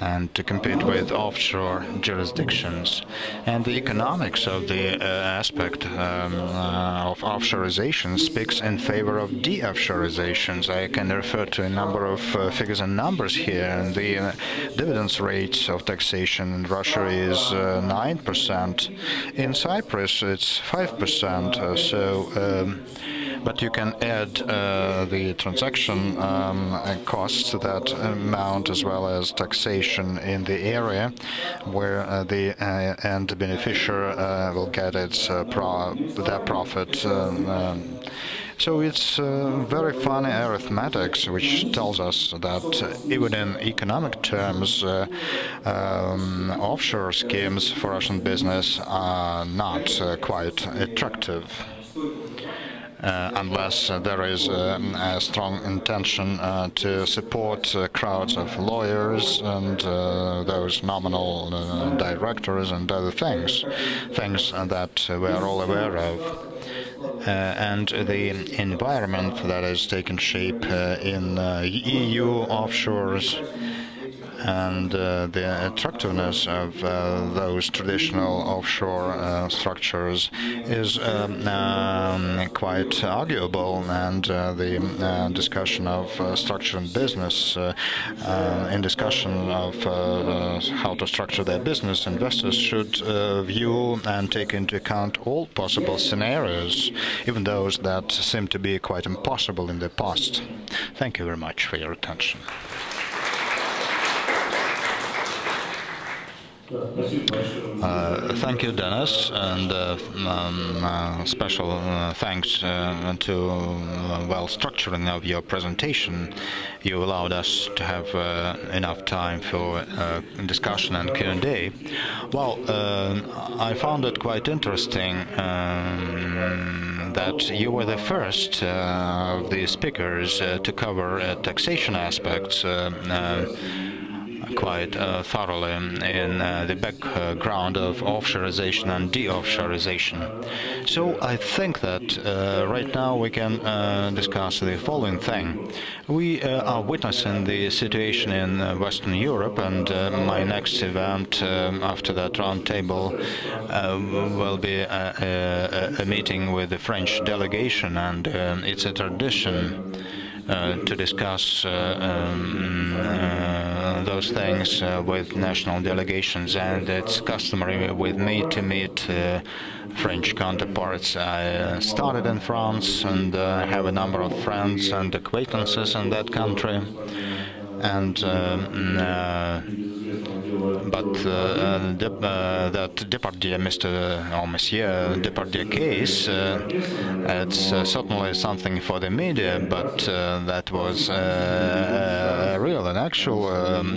and to compete with offshore jurisdictions. And the economics of the aspect of offshoreization speaks in favor of de-offshorizations. I can refer to a number of figures and numbers here. And the dividends rates of taxation in Russia is 9%. In Cyprus, it's 5%. But you can add the transaction costs to that amount, as well as taxation in the area where the end beneficiary will get its their profit. So it's very funny arithmetics, which tells us that even in economic terms, offshore schemes for Russian business are not quite attractive. Unless there is a strong intention to support crowds of lawyers and those nominal directors and other things that we are all aware of. And the environment that has taken shape in EU offshores and the attractiveness of those traditional offshore structures is quite arguable, and the discussion of structure and business, in discussion of how to structure their business, investors should view and take into account all possible scenarios, even those that seem to be quite impossible in the past. Thank you very much for your attention. Thank you, Dennis, and special thanks to well structuring of your presentation. You allowed us to have enough time for discussion and Q&A. Well, I found it quite interesting that you were the first of the speakers to cover taxation aspects quite thoroughly in the background of offshoreization and de-offshoreization. So I think that right now we can discuss the following thing. We are witnessing the situation in Western Europe, and my next event after that roundtable will be a meeting with the French delegation, and it's a tradition to discuss those things with national delegations, and it's customary with me to meet French counterparts. I started in France and have a number of friends and acquaintances in that country, and but that Depardieu, Monsieur Depardieu case, it's certainly something for the media, but that was a real and actual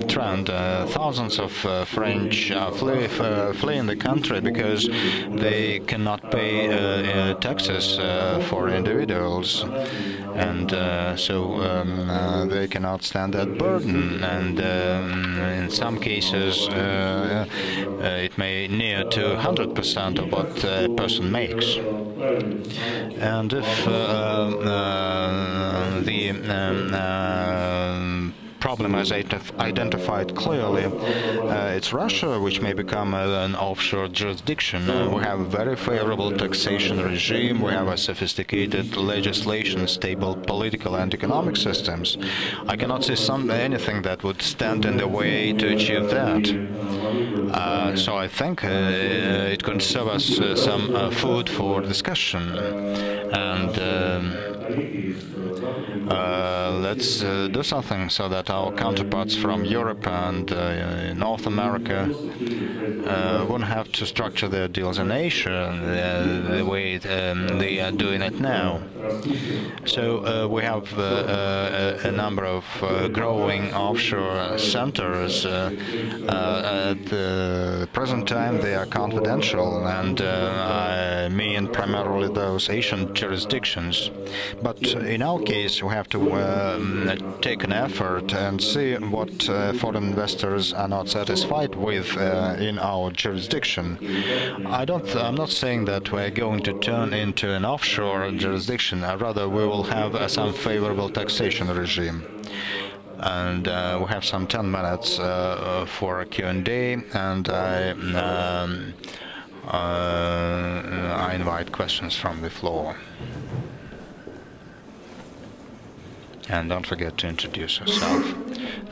trend. Thousands of French are fleeing the country because they cannot pay taxes for individuals, and so they cannot stand that burden, and in some cases it may near to 100% of what a person makes. And if the problem is identified clearly, it's Russia which may become an offshore jurisdiction. We have a very favorable taxation regime, we have a sophisticated legislation, stable political and economic systems. I cannot see anything that would stand in the way to achieve that. So I think it could serve us some food for discussion, and let's do something so that our counterparts from Europe and North America won't have to structure their deals in Asia the way they are doing it now. So we have a number of growing offshore centers. At the present time they are confidential, and I mean primarily those Asian jurisdictions. But in our case we have to take an effort and see what foreign investors are not satisfied with in our jurisdiction. I'm not saying that we're going to turn into an offshore jurisdiction. Rather, we will have some favorable taxation regime. And we have some 10 minutes for a Q&A, and I invite questions from the floor. And don't forget to introduce yourself.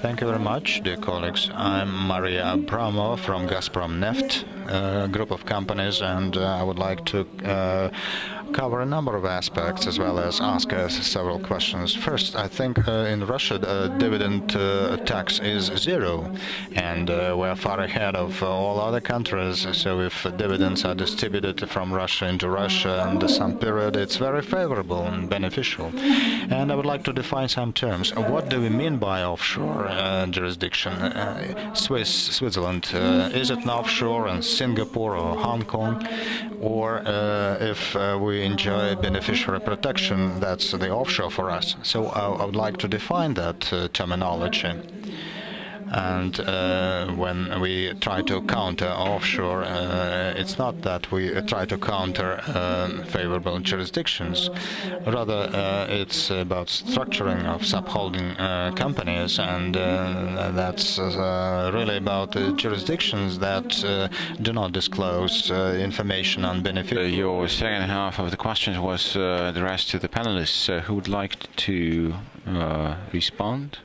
Thank you very much, dear colleagues. I'm Maria Abramov from Gazprom Neft, a group of companies, and I would like to cover a number of aspects as well as ask several questions. First, I think in Russia dividend tax is zero, and we're far ahead of all other countries. So if dividends are distributed from Russia into Russia in some period, it's very favorable and beneficial. And I would like to define some terms. What do we mean by offshore jurisdiction? Switzerland, is it an offshore in Singapore or Hong Kong? Or if we enjoy beneficiary protection, that's the offshore for us. So I would like to define that terminology. And when we try to counter offshore, it's not that we try to counter favorable jurisdictions. Rather, it's about structuring of subholding companies, and that's really about jurisdictions that do not disclose information on benefit. Your second half of the question was addressed to the panelists. Who would like to respond?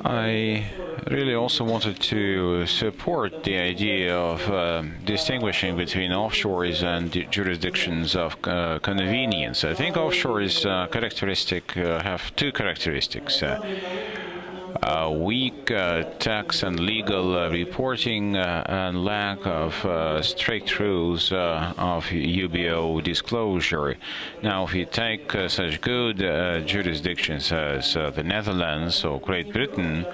I really also wanted to support the idea of distinguishing between offshores and jurisdictions of convenience. I think offshores have two characteristics. Weak tax and legal reporting and lack of strict rules of UBO disclosure. Now, if you take such good jurisdictions as the Netherlands or Great Britain,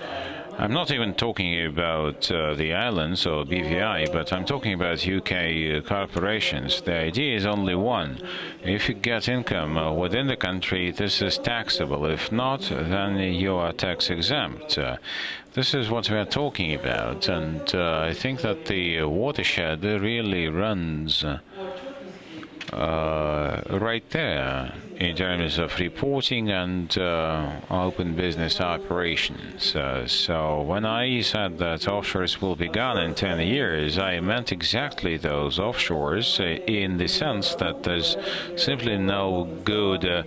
I'm not even talking about the islands or BVI, but I'm talking about UK corporations. The idea is only one. If you get income within the country, this is taxable. If not, then you are tax exempt. This is what we are talking about, and I think that the watershed really runs right there in terms of reporting and open business operations. So when I said that offshores will be gone in 10 years, I meant exactly those offshores in the sense that there's simply no good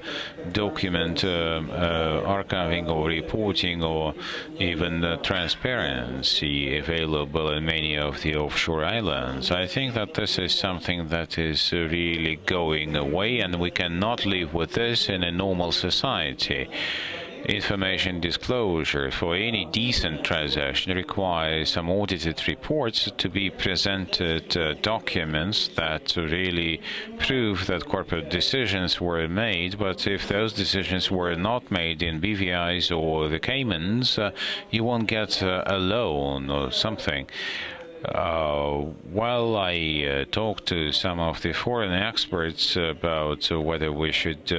document archiving or reporting or even transparency available in many of the offshore islands. I think that this is something that is really going away, and we cannot live with this in a normal society. Information disclosure for any decent transaction requires some audited reports to be presented, documents that really prove that corporate decisions were made. But if those decisions were not made in BVIs or the Caymans, you won't get a loan or something. While I talked to some of the foreign experts about whether we should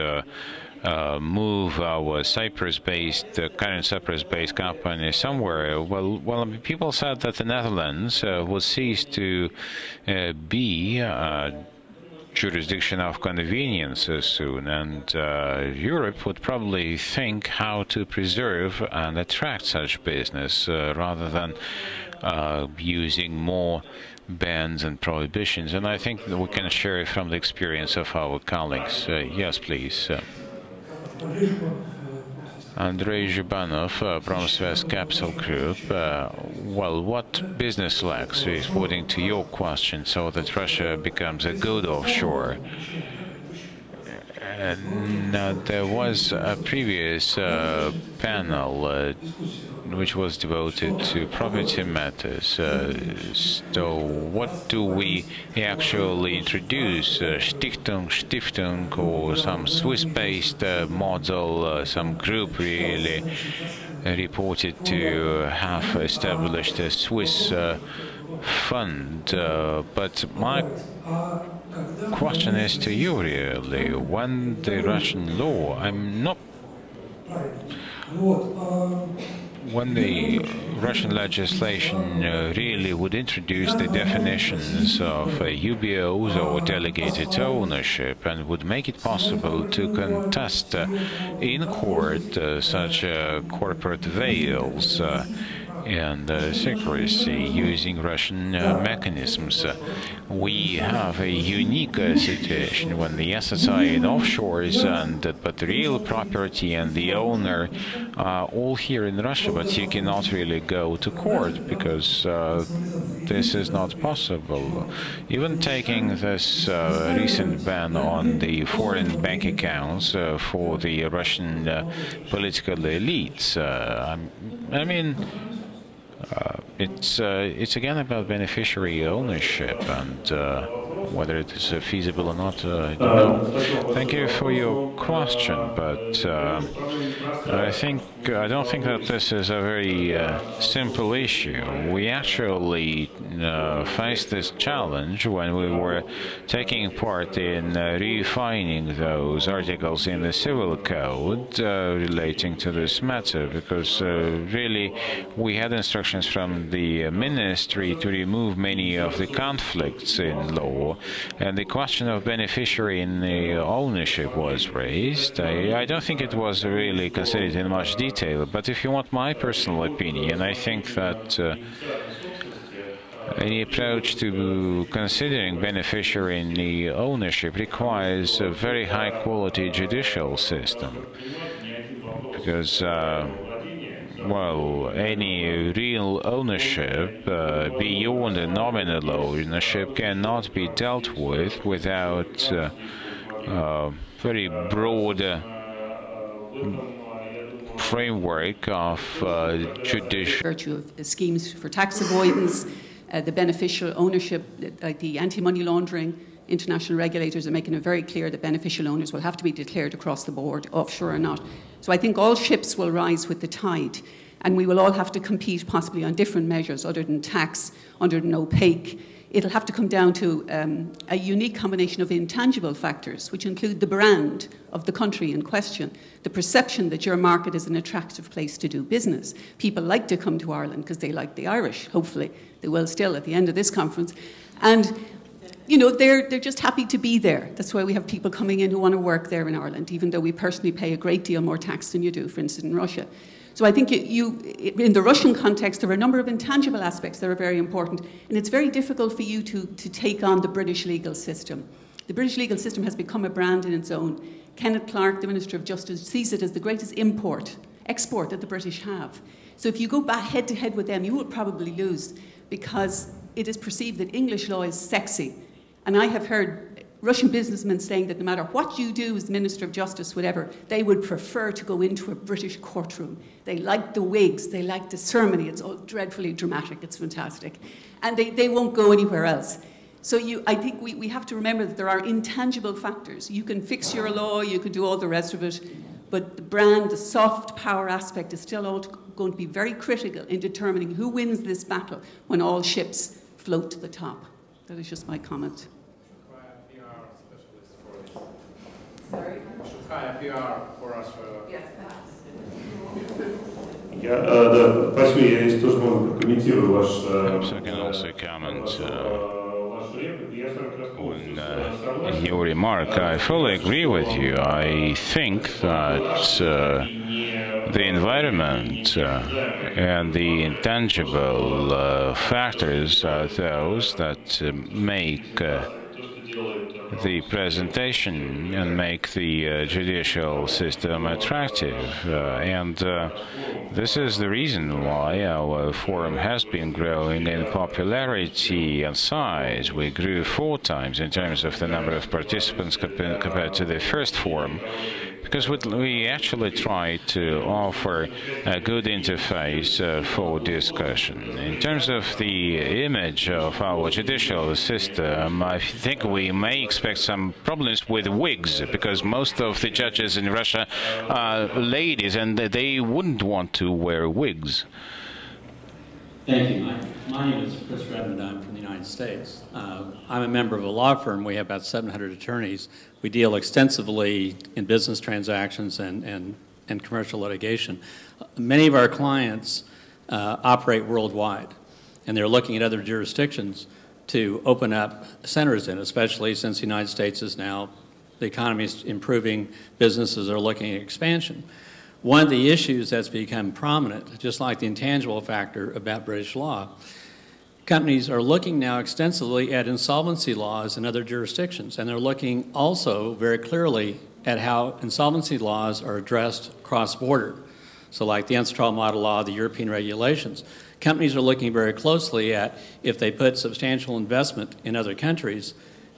move our current Cyprus-based company somewhere, well, people said that the Netherlands would cease to be jurisdiction of convenience soon, and Europe would probably think how to preserve and attract such business rather than using more bans and prohibitions. And I think that we can share from the experience of our colleagues. Yes, please. Andrei Zhubanov, Promsvest Capital Group. Well, what business lacks, responding to your question, so that Russia becomes a good offshore? Now, there was a previous panel which was devoted to property matters. So what do we actually introduce? Stiftung, or some Swiss-based model, some group really reported to have established a Swiss fund. But my question is to you really, when the Russian law, I'm not when the Russian legislation really would introduce the definitions of UBOs or delegated ownership and would make it possible to contest in court such corporate veils and secrecy using Russian mechanisms. We have a unique situation when the assets are in offshores, but the real property and the owner are all here in Russia, but you cannot really go to court because this is not possible. Even taking this recent ban on the foreign bank accounts for the Russian political elites, I mean, it's again about beneficiary ownership and whether it is feasible or not, I don't know. Thank you for your question, but I don't think that this is a very simple issue. We actually faced this challenge when we were taking part in refining those articles in the civil code relating to this matter, because really we had instructions from the ministry to remove many of the conflicts in law, and the question of beneficiary in the ownership was raised. I don't think it was really considered in much detail, but if you want my personal opinion, I think that any approach to considering beneficiary in the ownership requires a very high-quality judicial system, because well, any real ownership beyond a nominal ownership cannot be dealt with without very broad framework of judicial virtue of schemes for tax avoidance, the beneficial ownership, like the anti-money laundering. International regulators are making it very clear that beneficial owners will have to be declared across the board, offshore or not. So I think all ships will rise with the tide, and we will all have to compete possibly on different measures other than tax, other than opaque. It'll have to come down to a unique combination of intangible factors, which include the brand of the country in question, the perception that your market is an attractive place to do business. People like to come to Ireland because they like the Irish, hopefully. They will still at the end of this conference. And you know, they're just happy to be there. That's why we have people coming in who want to work there in Ireland, even though we personally pay a great deal more tax than you do, for instance, in Russia. So I think in the Russian context, there are a number of intangible aspects that are very important, and it's very difficult for you to take on the British legal system. The British legal system has become a brand in its own. Kenneth Clarke, the Minister of Justice, sees it as the greatest export that the British have. So if you go back head to head with them, you will probably lose, because it is perceived that English law is sexy. And I have heard Russian businessmen saying that no matter what you do as the Minister of Justice, whatever, they would prefer to go into a British courtroom. They like the wigs, they like the ceremony, it's all dreadfully dramatic, it's fantastic. And they won't go anywhere else. So I think we have to remember that there are intangible factors. You can fix your law, you can do all the rest of it, but the brand, the soft power aspect is still all going to be very critical in determining who wins this battle when all ships float to the top. That is just my comment. Sorry? We should hire PR for us. Yes, perhaps. Perhaps I can also comment on your remark. I fully agree with you. I think that the environment and the intangible factors are those that make the presentation and make the judicial system attractive. And this is the reason why our forum has been growing in popularity and size. We grew 4 times in terms of the number of participants compared to the first forum, because we actually try to offer a good interface for discussion. In terms of the image of our judicial system, I think we may expect some problems with wigs, because most of the judges in Russia are ladies, and they wouldn't want to wear wigs. Thank you. My name is Chris Redmond. I'm from the United States. I'm a member of a law firm. We have about 700 attorneys. We deal extensively in business transactions and and commercial litigation. Many of our clients operate worldwide, and they're looking at other jurisdictions to open up centers in, especially since the United States is now, the economy is improving, businesses are looking at expansion. One of the issues that's become prominent, just like the intangible factor about British law, companies are looking now extensively at insolvency laws in other jurisdictions, and they're looking also very clearly at how insolvency laws are addressed cross-border. So like the UNCITRAL model law, the European regulations. Companies are looking very closely at if they put substantial investment in other countries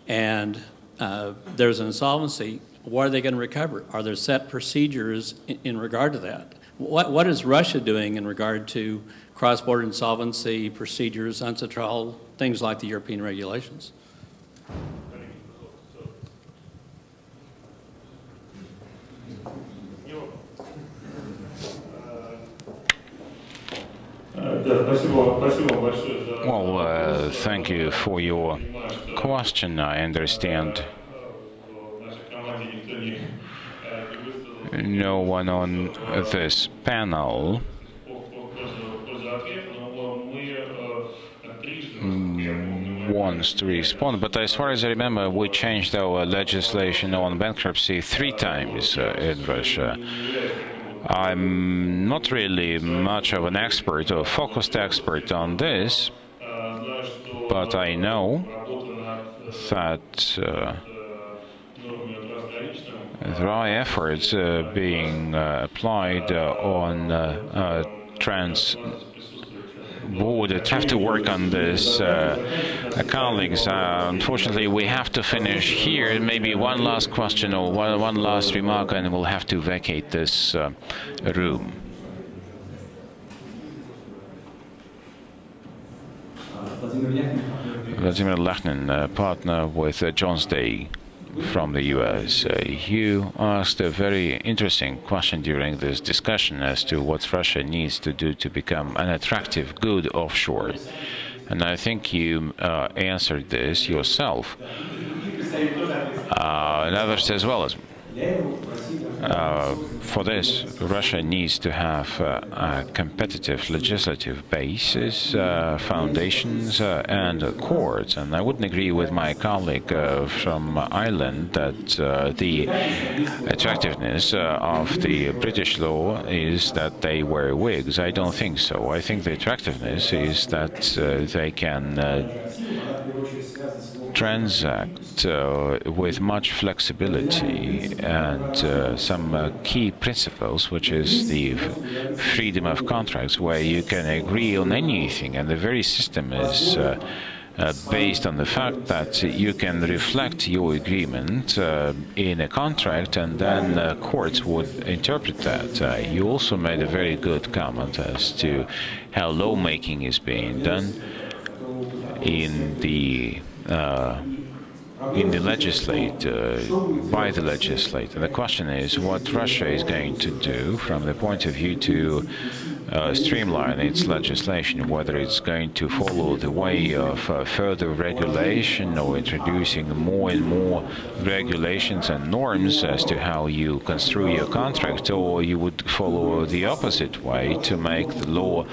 and there's an insolvency, what are they going to recover? Are there set procedures in regard to that? What is Russia doing in regard to cross-border insolvency procedures, UNCITRAL, things like the European regulations? Well, thank you for your question. I understand no one on this panel wants to respond, but as far as I remember, we changed our legislation on bankruptcy 3 times in Russia. I'm not really much of an expert or focused expert on this, but I know that there are efforts being applied on trans-border. Have to work on this, colleagues. Unfortunately, we have to finish here. Maybe one last question or one last remark, and we'll have to vacate this room. Vladimir Lachnin, partner with Jones Day from the US. You asked a very interesting question during this discussion as to what Russia needs to do to become an attractive, good offshore. And I think you answered this yourself, and others as well. For this, Russia needs to have a competitive legislative basis, foundations, and courts. And I wouldn't agree with my colleague from Ireland that the attractiveness of the British law is that they wear wigs. I don't think so. I think the attractiveness is that they can transact with much flexibility and some key principles, which is the freedom of contracts, where you can agree on anything, and the very system is based on the fact that you can reflect your agreement in a contract, and then courts would interpret that. You also made a very good comment as to how lawmaking is being done in the legislature, by the legislature. The question is what Russia is going to do from the point of view to streamline its legislation, whether it's going to follow the way of further regulation or introducing more and more regulations and norms as to how you construe your contract, or you would follow the opposite way to make the law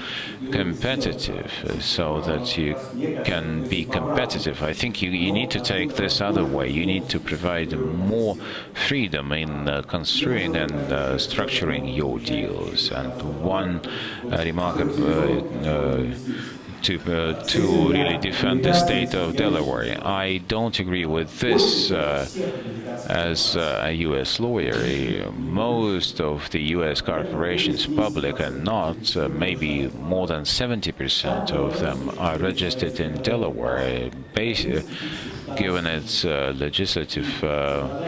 competitive so that you can be competitive. I think you need to take this other way. You need to provide more freedom in construing and structuring your deals. And one remark to really defend the state of Delaware. I don't agree with this as a U.S. lawyer. Most of the U.S. corporations, public and not, maybe more than 70% of them are registered in Delaware. Given its legislative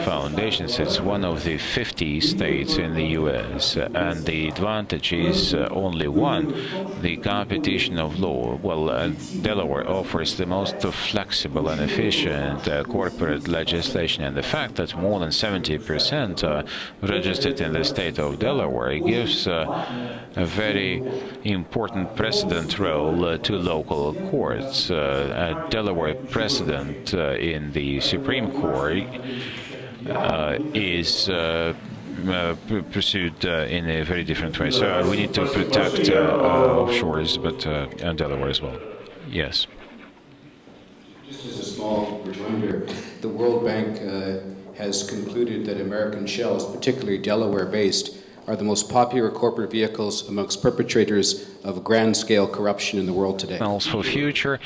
foundations, it's one of the 50 states in the U.S., and the advantage is only one, the competition of law. Well, Delaware offers the most flexible and efficient corporate legislation, and the fact that more than 70% are registered in the state of Delaware gives a very important precedent role to local courts. A Delaware precedent in the Supreme Court is pursued in a very different way. So we need to protect offshores, but and Delaware as well. Yes. Just as a small rejoinder, the World Bank has concluded that American shells, particularly Delaware-based, are the most popular corporate vehicles amongst perpetrators of grand-scale corruption in the world today. For future,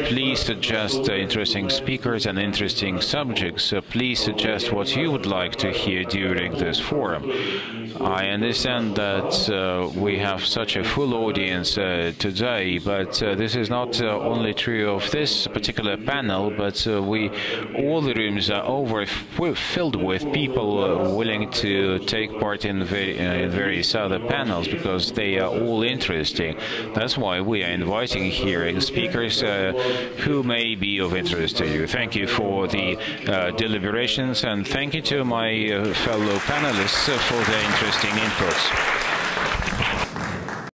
please suggest interesting speakers and interesting subjects. Please suggest what you would like to hear during this forum. I understand that we have such a full audience today, but this is not only true of this particular panel, but all the rooms are filled with people willing to take part in various other panels because they are all interesting. That's why we are inviting here speakers who may be of interest to you. Thank you for the deliberations, and thank you to my fellow panelists for their interesting inputs.